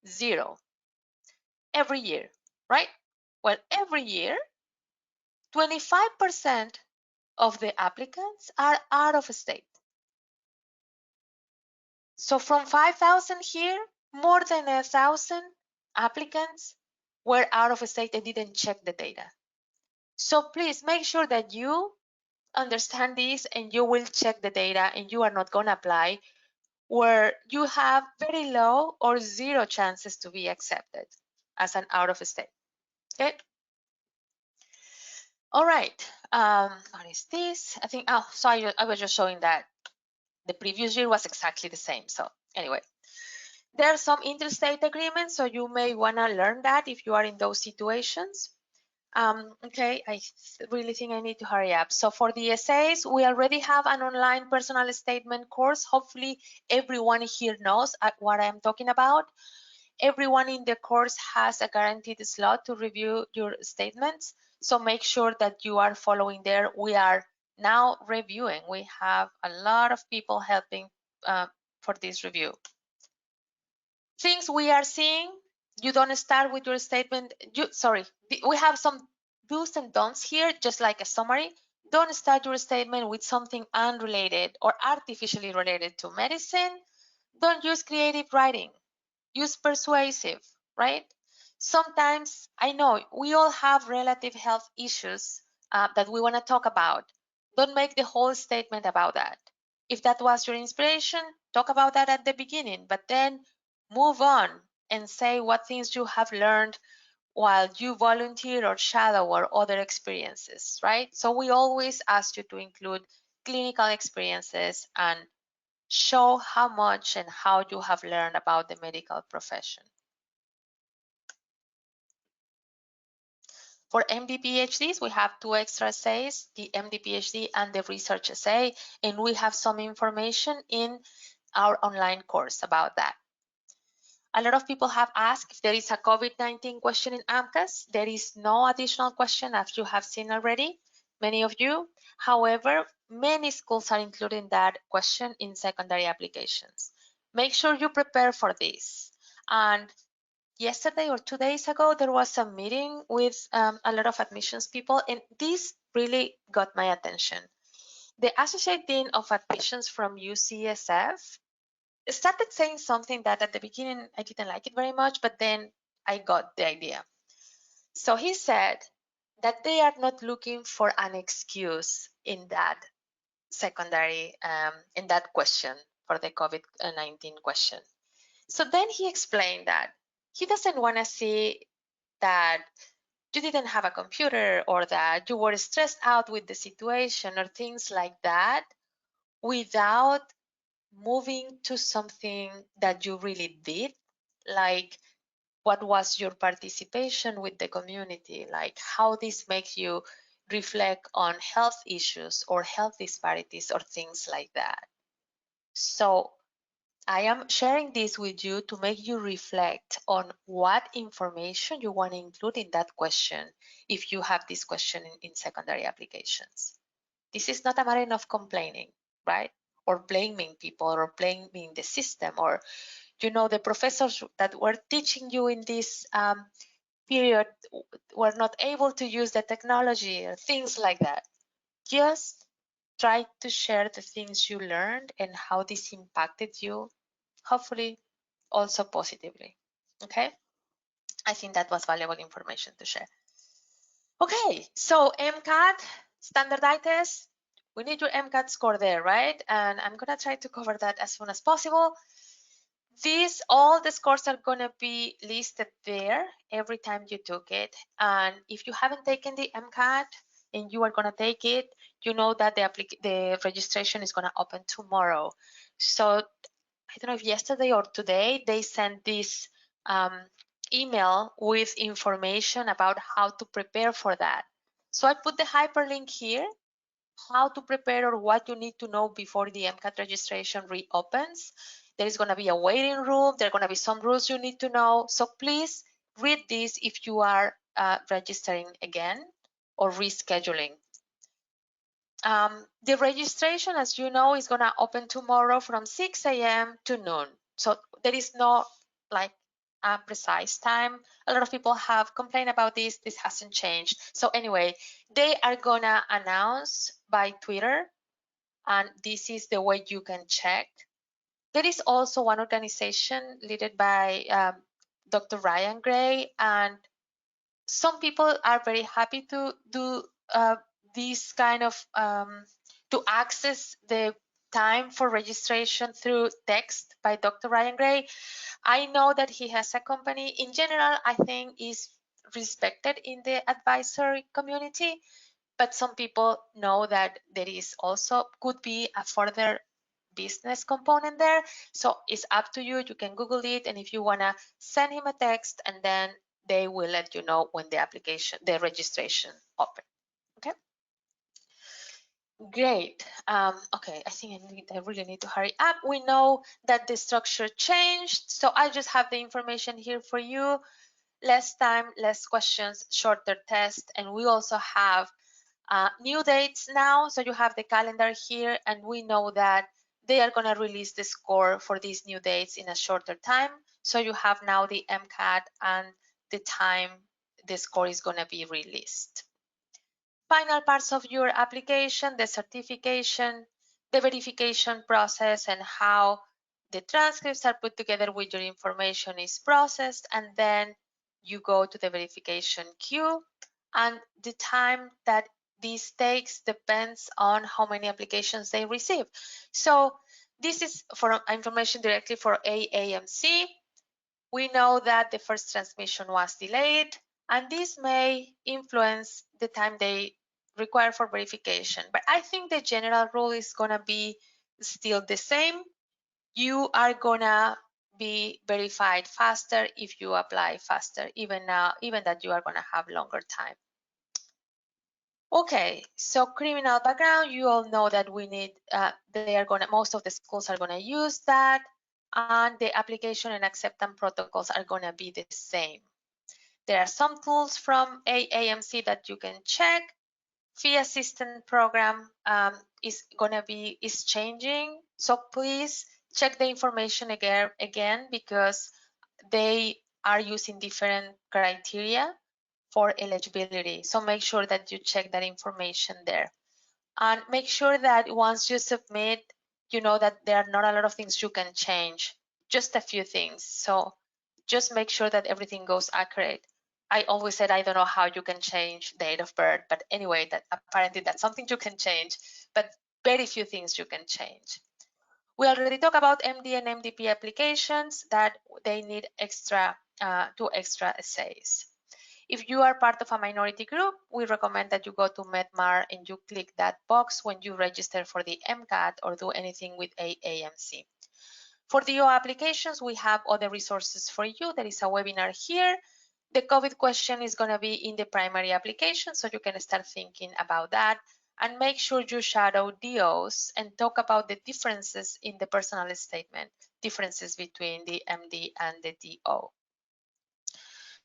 0 every year, right? Well, every year 25% of the applicants are out of state. So from 5,000 here, more than 1,000 applicants were out of state and didn't check the data. So please make sure that you understand this and you will check the data and you are not going to apply where you have very low or 0 chances to be accepted as an out of state. Okay. All right. What is this? I think, oh, sorry, I was just showing that the previous year was exactly the same. So anyway, there are some interstate agreements, so you may want to learn that if you are in those situations. Okay, I really think I need to hurry up. So for the essays, we already have an online personal statement course. Hopefully everyone here knows what I'm talking about. Everyone in the course has a guaranteed slot to review your statements. So make sure that you are following there. We are now reviewing. We have a lot of people helping for this review. Things we are seeing, you don't start with your statement. We have some do's and don'ts here, just like a summary. Don't start your statement with something unrelated or artificially related to medicine. Don't use creative writing. Use persuasive, right? Sometimes, I know we all have relative health issues that we want to talk about. Don't make the whole statement about that. If that was your inspiration, talk about that at the beginning, but then move on and say what things you have learned while you volunteer or shadow or other experiences, right? So we always ask you to include clinical experiences and show how much and how you have learned about the medical profession. For MD PhDs, we have 2 extra essays, the MD PhD and the research essay, and we have some information in our online course about that. A lot of people have asked if there is a COVID-19 question in AMCAS. There is no additional question, as you have seen already, many of you. However, many schools are including that question in secondary applications. Make sure you prepare for this. And yesterday or 2 days ago, there was a meeting with a lot of admissions people, and this really got my attention. The Associate Dean of Admissions from UCSF started saying something that at the beginning I didn't like it very much, but then I got the idea. So he said that they are not looking for an excuse in that secondary, in that question for the COVID-19 question. So then he explained that he doesn't want to see that you didn't have a computer or that you were stressed out with the situation or things like that without moving to something that you really did, like what was your participation with the community, like how this makes you reflect on health issues or health disparities or things like that. So I am sharing this with you to make you reflect on what information you want to include in that question if you have this question in secondary applications. This is not a matter of complaining, right? Or blaming people or blaming the system or, you know, the professors that were teaching you in this period were not able to use the technology or things like that. Just try to share the things you learned and how this impacted you, hopefully also positively. Okay, I think that was valuable information to share. Okay, so MCAT standardized test, we need your MCAT score there, right? And I'm gonna try to cover that as soon as possible. All the scores are gonna be listed there every time you took it. And if you haven't taken the MCAT and you are gonna take it, you know that the registration is gonna open tomorrow. So I don't know if yesterday or today they sent this email with information about how to prepare for that. So I put the hyperlink here, how to prepare or what you need to know before the MCAT registration reopens. There is going to be a waiting room. There are going to be some rules you need to know. So please read this if you are registering again or rescheduling. The registration, as you know, is going to open tomorrow from 6 a.m. to noon. So there is no like a precise time. A lot of people have complained about this. This hasn't changed. So anyway, they are going to announce by Twitter, and this is the way you can check. There is also one organization led by Dr. Ryan Gray, and some people are very happy to do this kind of to access the time for registration through text by Dr. Ryan Gray. I know that he has a company. In general, I think is respected in the advisory community, but some people know that there is also could be a further business component there. So it's up to you. You can Google it, and if you want to send him a text, and then they will let you know when the registration open. Okay. Great. Okay, I think I really need to hurry up. We know that the structure changed, so I just have the information here for you. Less time, less questions, shorter test, and we also have new dates now. So you have the calendar here, and we know that they are going to release the score for these new dates in a shorter time. So you have now the MCAT and the time the score is going to be released. Final parts of your application, the certification, the verification process, and how the transcripts are put together with your information is processed, and then you go to the verification queue, and the time that this takes depends on how many applications they receive. So this is for information directly for AAMC. We know that the first transmission was delayed, and this may influence the time they require for verification. But I think the general rule is going to be still the same. You are going to be verified faster if you apply faster, even that you are going to have longer time. Okay, so criminal background, you all know that we need, most of the schools are going to use that, and the application and acceptance protocols are going to be the same. There are some tools from AAMC that you can check. Fee assistance program is changing, so please check the information again because they are using different criteria for eligibility. So make sure that you check that information there. And make sure that once you submit, you know that there are not a lot of things you can change, just a few things. So just make sure that everything goes accurate. I always said I don't know how you can change date of birth, but anyway, that apparently that's something you can change, but very few things you can change. We already talked about MD and MDP applications that they need two extra essays. If you are part of a minority group, we recommend that you go to MedMar and you click that box when you register for the MCAT or do anything with AAMC. For the DO applications, we have other resources for you. There is a webinar here. The COVID question is going to be in the primary application, so you can start thinking about that. And make sure you shadow DOs and talk about the differences in the personal statement, differences between the MD and the DO.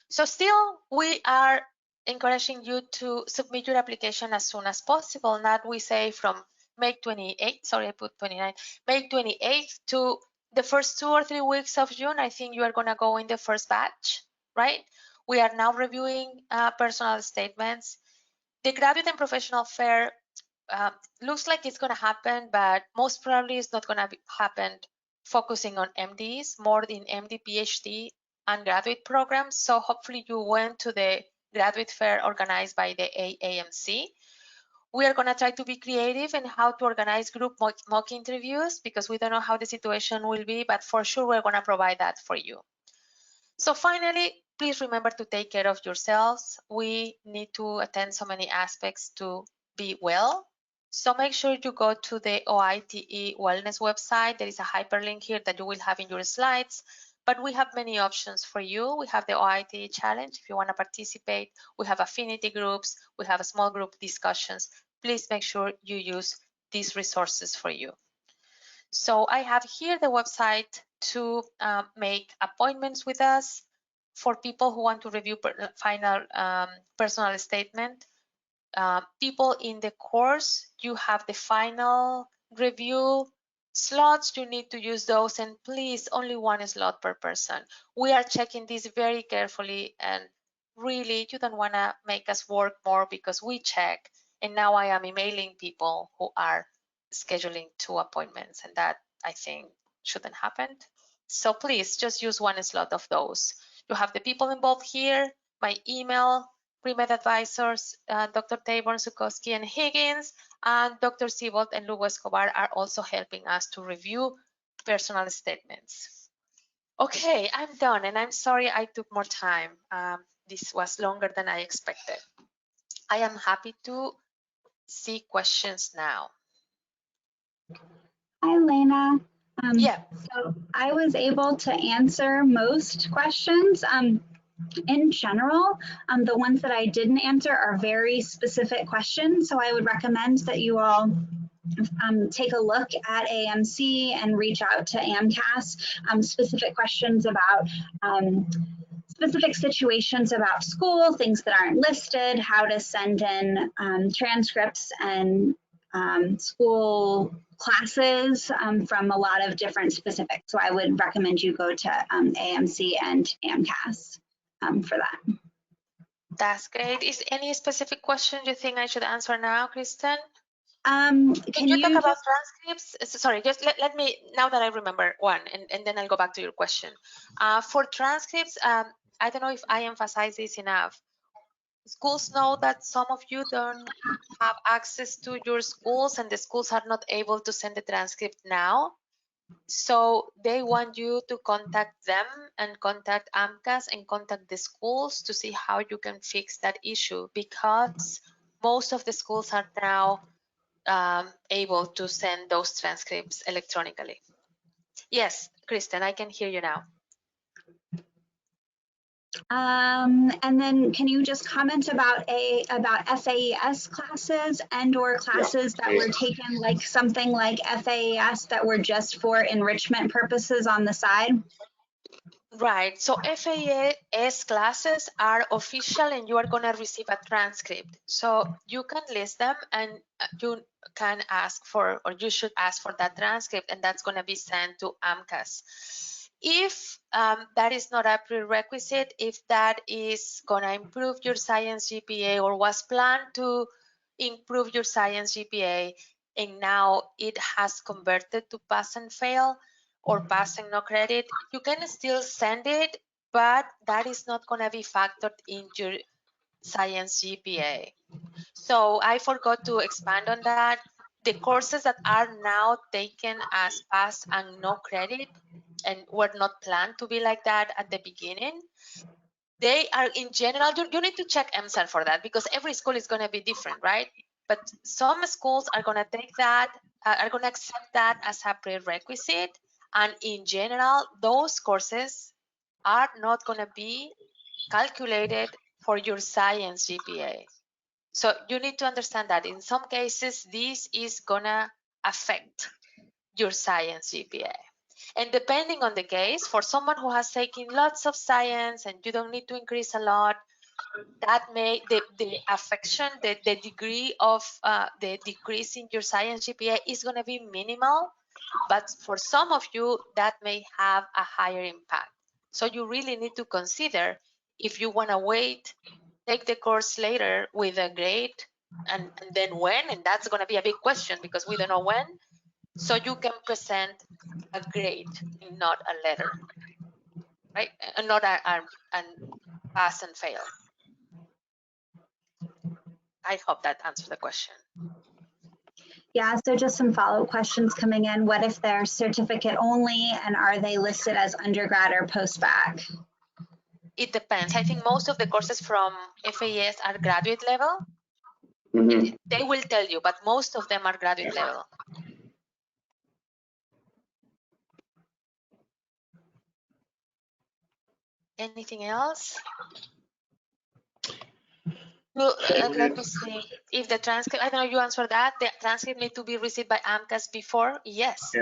So still, we are encouraging you to submit your application as soon as possible. Not we say from May 28th, sorry, I put 29, May 28th to the first 2 or 3 weeks of June. I think you are going to go in the first batch, right? We are now reviewing personal statements. The graduate and professional fair looks like it's going to happen, but most probably it's not going to happen focusing on MDs, more in MD, PhD, and graduate programs. So hopefully you went to the graduate fair organized by the AMC. We are going to try to be creative in how to organize group mock interviews because we don't know how the situation will be, but for sure we're going to provide that for you. So finally, please remember to take care of yourselves. We need to attend so many aspects to be well. So make sure you go to the OITE Wellness website. There is a hyperlink here that you will have in your slides, but we have many options for you. We have the OITE Challenge if you want to participate. We have affinity groups. We have a small group discussions. Please make sure you use these resources for you. So I have here the website to make appointments with us for people who want to review final personal statement. People in the course, you have the final review slots. You need to use those, and please, only 1 slot per person. We are checking this very carefully, and really, you don't want to make us work more because we check. And now I am emailing people who are scheduling 2 appointments, and that I think shouldn't happen. So please just use 1 slot of those. You have the people involved here, my email, pre-med advisors, Dr. Taborn, Zukowski, and Higgins, and Dr. Siebold and Lugo Escobar are also helping us to review personal statements. Okay, I'm done, and I'm sorry I took more time. This was longer than I expected. I am happy to see questions now. Hi, Lena. Yeah. So I was able to answer most questions. In general, the ones that I didn't answer are very specific questions. So I would recommend that you all take a look at AMC and reach out to AMCAS. Specific questions about specific situations about school, things that aren't listed, how to send in transcripts and school classes from a lot of different specifics. So I would recommend you go to AMC and AMCAS for that. That's great. Is any specific question you think I should answer now, Kristen? Can you talk about just... transcripts? Sorry, just let me, now that I remember one, and then I'll go back to your question. For transcripts, I don't know if I emphasize this enough. Schools know that some of you don't have access to your schools, and the schools are not able to send the transcript now. So they want you to contact them and contact AMCAS and contact the schools to see how you can fix that issue, because most of the schools are now able to send those transcripts electronically. Yes, Kristen, I can hear you now. And then can you just comment about FAES classes and/or classes that were taken, like something like FAES that were just for enrichment purposes on the side? Right. So FAES classes are official, and you are going to receive a transcript. So you can list them, and you can ask for, or you should ask for that transcript, and that's going to be sent to AMCAS. If that is not a prerequisite, if that is going to improve your science GPA or was planned to improve your science GPA, and now it has converted to pass and fail or pass and no credit, you can still send it, but that is not going to be factored in your science GPA. So I forgot to expand on that. The courses that are now taken as pass and no credit and were not planned to be like that at the beginning, they are in general, you need to check MSAT for that, because every school is going to be different, right? But some schools are going to take that, are going to accept that as a prerequisite, And in general, those courses are not going to be calculated for your science GPA. So you need to understand that in some cases, this is going to affect your science GPA. And depending on the case, for someone who has taken lots of science and you don't need to increase a lot, that may, the affection, the degree of the decrease in your science GPA is going to be minimal, but for some of you, that may have a higher impact. So you really need to consider if you want to wait, take the course later with a grade, and then when, and that's going to be a big question because we don't know when, so you can present a grade, not a letter, right? And not a pass and fail. I hope that answers the question. Yeah, so just some follow-up questions coming in. What if they're certificate only, and are they listed as undergrad or post-bac? It depends. I think most of the courses from FAS are graduate level. Mhm. They will tell you, but most of them are graduate level. Anything else? Well, let me see. If the transcript, I don't know, you answer that. The transcript need to be received by AMCAS before? Yes, Yeah.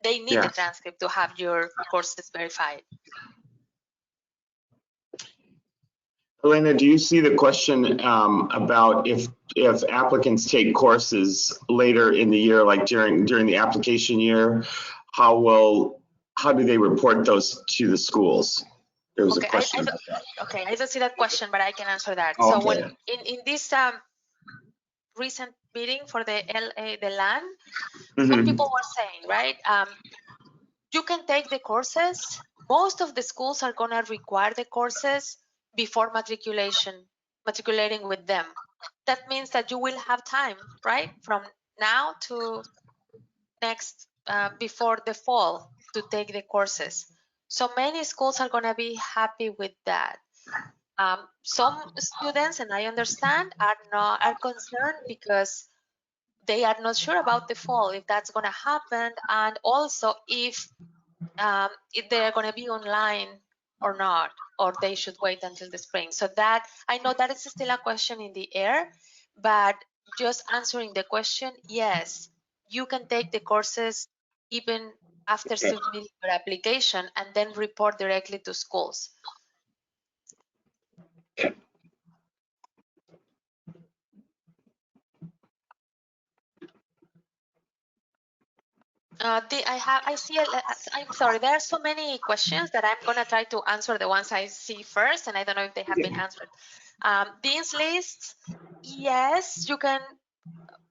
they need the transcript to have your courses verified. Elena, do you see the question about if applicants take courses later in the year, like during the application year, how do they report those to the schools? There was a question about that. Okay, I don't see that question, but I can answer that. Okay. So when in this recent meeting for the LAN, some people were saying, right, you can take the courses. Most of the schools are going to require the courses before matriculating with them. That means that you will have time, right, from now to next, before the fall, to take the courses. So many schools are going to be happy with that. Some students, and I understand, are concerned because they are not sure about the fall, if that's going to happen, and also if they're going to be online or not, or they should wait until the spring. So that, I know that is still a question in the air, but just answering the question, yes, you can take the courses even after submitting your application and then report directly to schools. I see, I'm sorry, there are so many questions that I'm going to try to answer the ones I see first, and I don't know if they have been answered. Dean's lists, yes, you can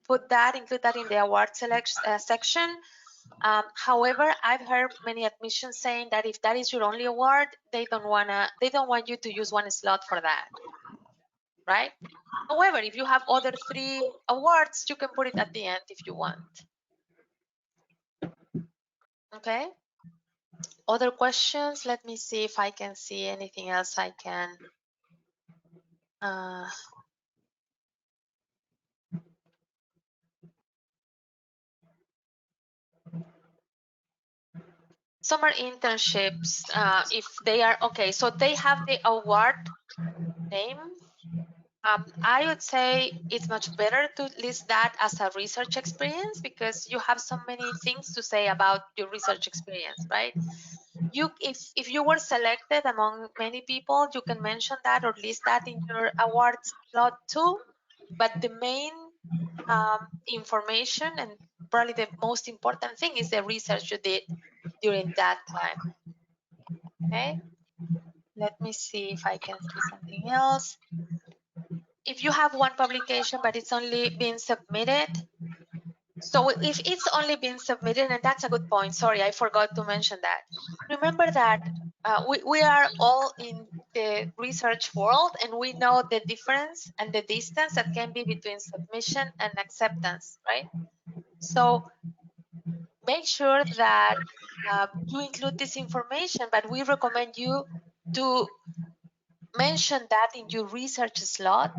include that in the award section. However, I've heard many admissions saying that if that is your only award, they don't want you to use one slot for that, right? However, if you have other 3 awards, you can put it at the end if you want. Okay. Other questions? Let me see if I can see anything else I can. Summer internships, if they are, okay, so they have the award name. I would say it's much better to list that as a research experience because you have so many things to say about your research experience, right? If you were selected among many people, you can mention that or list that in your awards slot too. But the main information and probably the most important thing is the research you did during that time. Okay, let me see if I can see something else. If you have one publication but it's only been submitted, so if it's only been submitted, and that's a good point, sorry, I forgot to mention that. Remember that we are all in the research world and we know the difference and the distance that can be between submission and acceptance, right? So make sure that you include this information, but we recommend you to mention that in your research slot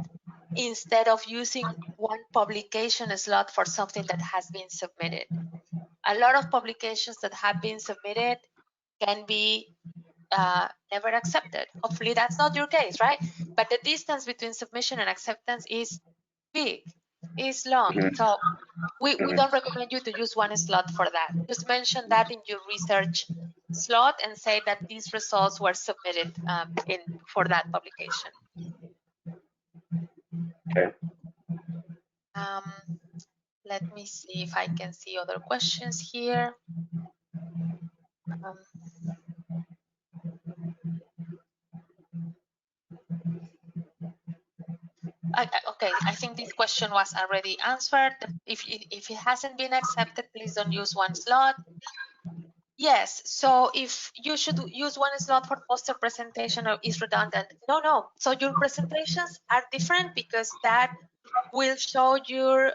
instead of using one publication slot for something that has been submitted. A lot of publications that have been submitted can be never accepted. Hopefully that's not your case, right? But the distance between submission and acceptance is big, is long. So we don't recommend you to use one slot for that. Just mention that in your research slot and say that these results were submitted for that publication. Okay. Let me see if I can see other questions here. Okay, I think this question was already answered. If it hasn't been accepted, please don't use one slot. Yes, so if you should use one slot for poster presentation or is redundant. No. So your presentations are different because that will show your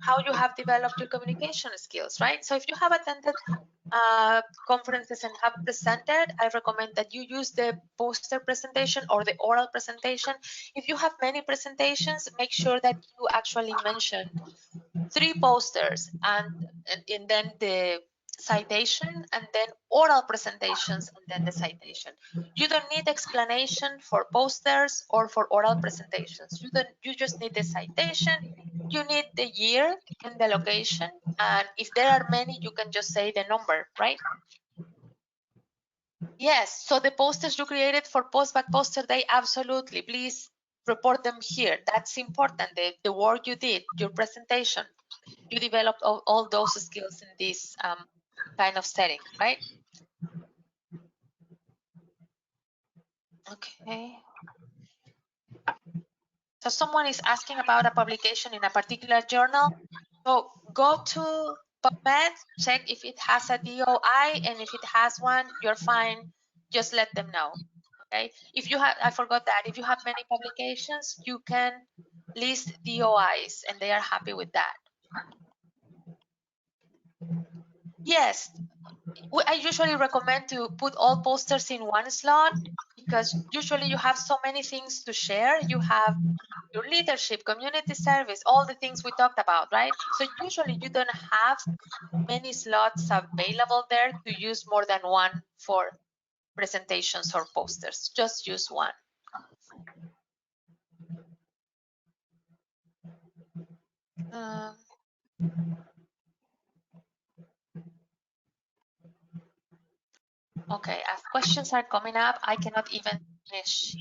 how you have developed your communication skills, right? So if you have attended conferences and have presented, I recommend that you use the poster presentation or the oral presentation. If you have many presentations, make sure that you actually mention 3 posters and then the citation and then oral presentations and then the citation. You don't need explanation for posters or for oral presentations. You just need the citation, you need the year and the location, and if there are many, you can just say the number, right? Yes, so the posters you created for Postback Poster Day, absolutely. Please report them here. That's important. The work you did, your presentation, you developed all those skills in this kind of setting, right? Okay. So someone is asking about a publication in a particular journal. So go to PubMed, check if it has a DOI, and if it has one, you're fine. Just let them know. Okay. If you have, I forgot that. If you have many publications, you can list DOIs, and they are happy with that. Yes, I usually recommend to put all posters in one slot because usually you have so many things to share. You have your leadership, community service, all the things we talked about, right? So usually you don't have many slots available there to use more than one for presentations or posters. Just use one. Okay, as questions are coming up, I cannot even finish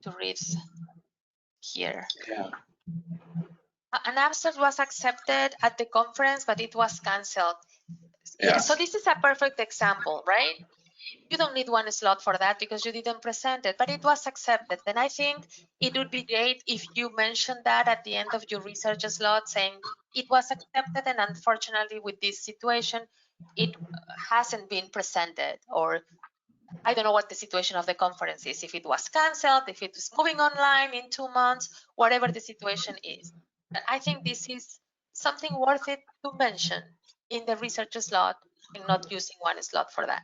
to read here. Yeah. An abstract was accepted at the conference, but it was canceled. Yeah, so this is a perfect example, right? You don't need one slot for that because you didn't present it, but it was accepted. And I think it would be great if you mentioned that at the end of your research slot, saying it was accepted, and unfortunately with this situation, it hasn't been presented, or I don't know what the situation of the conference is, if it was canceled, if it was moving online in 2 months, whatever the situation is. But I think this is something worth it to mention in the research slot and not using one slot for that.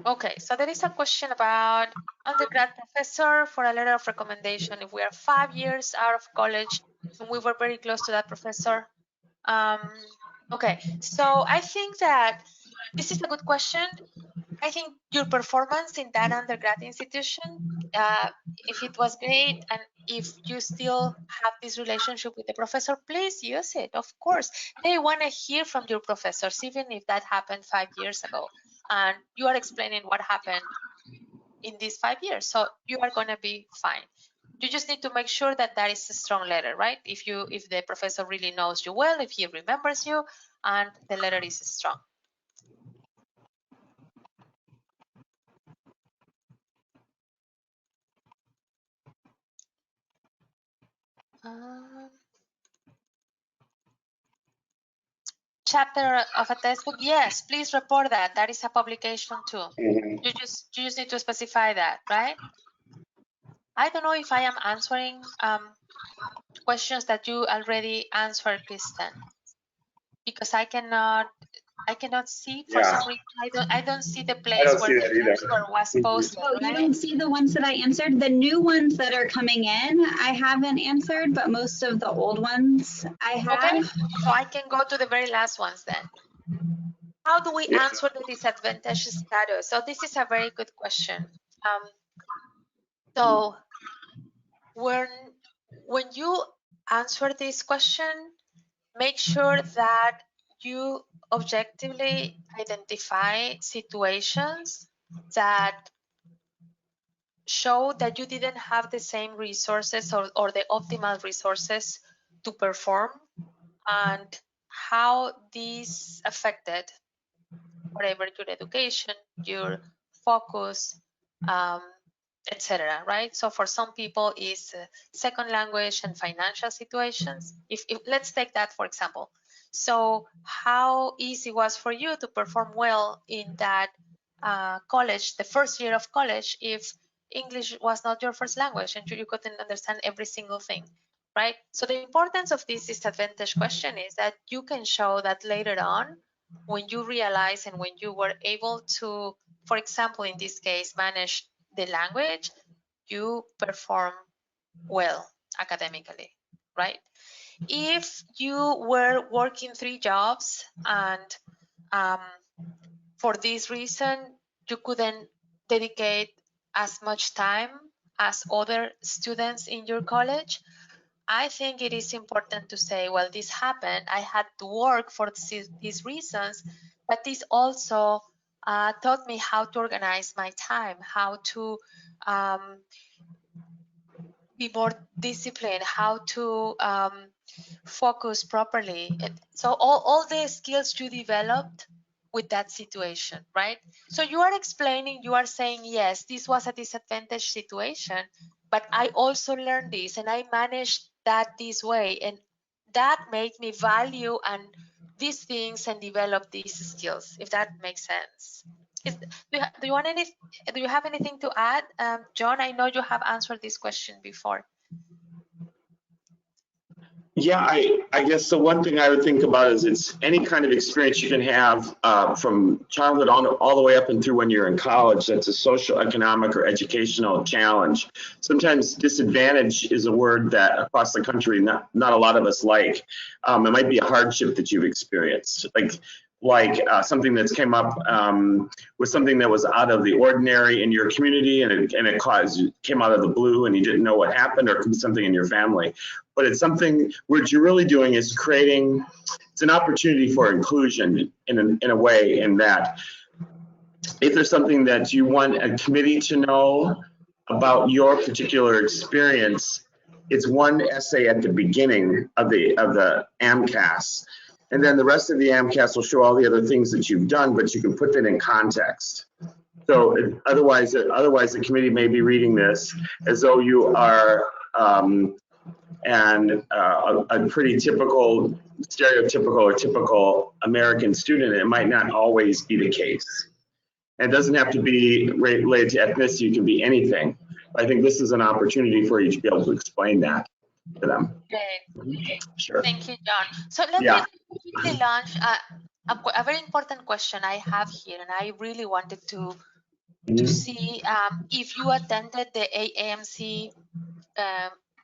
Okay, so there is a question about undergrad professor for a letter of recommendation. If we are 5 years out of college and we were very close to that professor. Okay, so I think that this is a good question. I think your performance in that undergrad institution, if it was great and if you still have this relationship with the professor, please use it. Of course, they want to hear from your professors, even if that happened 5 years ago. And you are explaining what happened in these 5 years. So you are going to be fine. You just need to make sure that that is a strong letter, right? If the professor really knows you well, if he remembers you, and the letter is strong. Chapter of a textbook, yes, please report that. That is a publication too. You just need to specify that, right? I don't know if I am answering questions that you already answered, Kristen, because I cannot I cannot see for Yeah. some reason. I don't see the I place don't where see the that either. score was posted, Oh, you right? don't see the ones that I answered? The new ones that are coming in, I haven't answered, but most of the old ones I have. Okay, so I can go to the very last ones then. How do we Yeah. answer the disadvantaged status? So this is a very good question. So when you answer this question, make sure that you objectively identify situations that show that you didn't have the same resources or the optimal resources to perform, and how these affected whatever your education, your focus, etc. Right? So for some people, is second language and financial situations. If let's take that for example. So how easy was for you to perform well in that college, the first year of college, if English was not your first language and you couldn't understand every single thing, right? So the importance of this disadvantage question is that you can show that later on, when you realize and when you were able to, for example, in this case, manage the language, you perform well academically, right? If you were working 3 jobs and for this reason you couldn't dedicate as much time as other students in your college, I think it is important to say, well, this happened. I had to work for these reasons, but this also taught me how to organize my time, how to be more disciplined, how to focus properly. So all the skills you developed with that situation, right? So you are explaining, you are saying, yes, this was a disadvantaged situation, but I also learned this and I managed that this way, and that made me value and these things and develop these skills, if that makes sense. Do you have anything to add, John? I know you have answered this question before. Yeah, I guess the one thing I would think about is it's any kind of experience you can have from childhood all the way up and through when you're in college that's a social, economic, or educational challenge. Sometimes disadvantage is a word that across the country not a lot of us like. It might be a hardship that you've experienced, like something that's came up with something that was out of the ordinary in your community, and it came out of the blue and you didn't know what happened, or it could be something in your family. But it's something, what you're really doing is it's an opportunity for inclusion in a way, in that if there's something that you want a committee to know about your particular experience, it's one essay at the beginning of the AMCAS. And then the rest of the AMCAS will show all the other things that you've done, but you can put that in context. So otherwise the committee may be reading this as though you are a pretty typical, stereotypical, or typical American student. It might not always be the case. And it doesn't have to be related to ethnicity, it can be anything. I think this is an opportunity for you to be able to explain that to them. Great. Sure. Thank you, John. So let me quickly launch a very important question I have here, and I really wanted to see if you attended the AAMC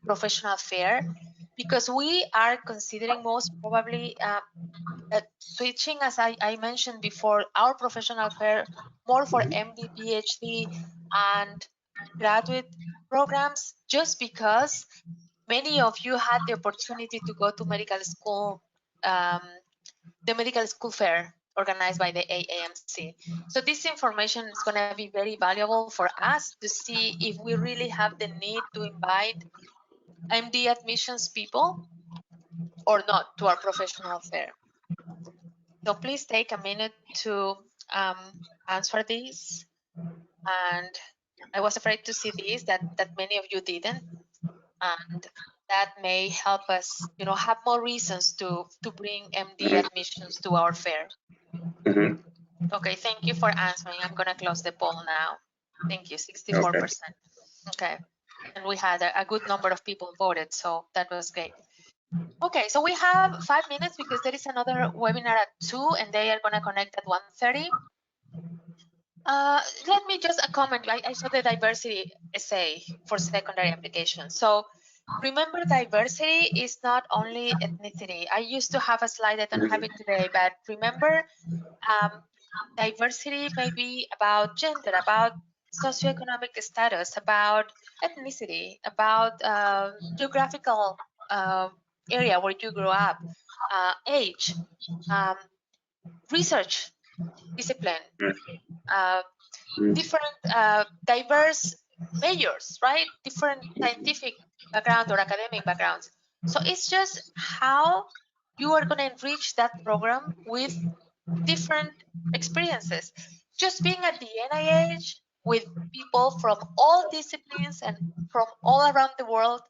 professional fair, because we are considering most probably switching, as I mentioned before, our professional fair more for MD, PhD, and graduate programs, just because many of you had the opportunity to go to medical school, the medical school fair organized by the AAMC. So this information is going to be very valuable for us to see if we really have the need to invite MD admissions people or not to our professional fair. So please take a minute to answer these. And I was afraid to see this, that many of you didn't, and that may help us, have more reasons to bring MD admissions to our fair. Okay, thank you for answering. I'm going to close the poll now. Thank you, 64%. Okay, and we had a good number of people voted, so that was great. Okay, so we have 5 minutes because there is another webinar at 2 and they are going to connect at 1:30. Let me just a comment. I saw the diversity essay for secondary application. So remember, diversity is not only ethnicity. I used to have a slide, I don't have it today, but remember, diversity may be about gender, about socioeconomic status, about ethnicity, about geographical area where you grew up, age, research discipline, different diverse majors, right? Different scientific background or academic backgrounds. So it's just how you are going to enrich that program with different experiences. Just being at the NIH with people from all disciplines and from all around the world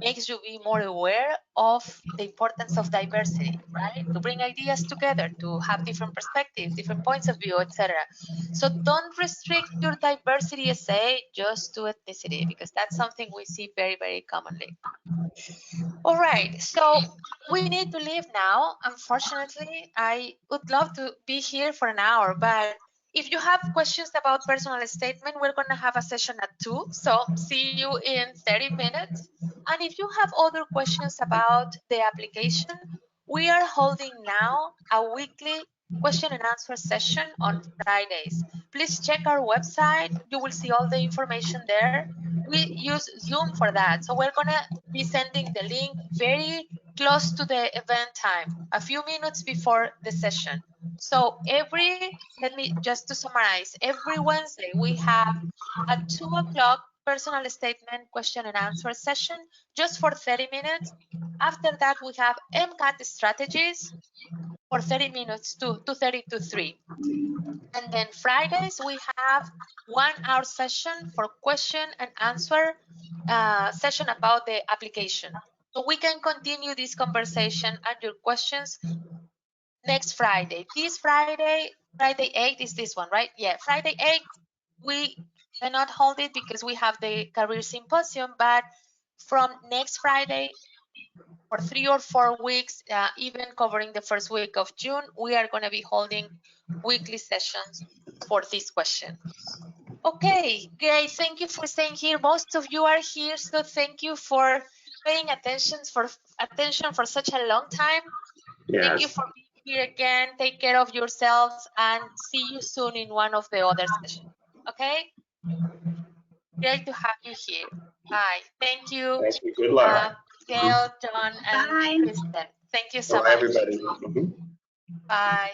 makes you be more aware of the importance of diversity, right? To bring ideas together, to have different perspectives, different points of view, etc. So don't restrict your diversity essay just to ethnicity, because that's something we see very, very commonly. All right, so we need to leave now. Unfortunately, I would love to be here for an hour, but if you have questions about personal statement, we're going to have a session at 2. So see you in 30 minutes. And if you have other questions about the application, we are holding now a weekly question and answer session on Fridays. Please check our website. You will see all the information there. We use Zoom for that. So we're going to be sending the link very close to the event time, a few minutes before the session. So let me just to summarize, every Wednesday we have a 2 o'clock personal statement question and answer session just for 30 minutes. After that, we have MCAT strategies for 30 minutes to 2:30 to 3. And then Fridays, we have 1 hour session for question and answer session about the application. So we can continue this conversation and your questions next Friday. This Friday, Friday 8 is this one, right? Yeah, Friday 8, we cannot hold it because we have the career symposium, but from next Friday, for 3 or 4 weeks, even covering the first week of June, we are going to be holding weekly sessions for this question. Okay, great. Thank you for staying here. Most of you are here, so thank you for paying attention for such a long time. Yes. Thank you for being here again. Take care of yourselves and see you soon in one of the other sessions. Okay? Great to have you here. Bye. Thank you. Thank you. Good luck. Gail, John, and Bye. Kristen. Thank you so Bye, much. everybody. Bye.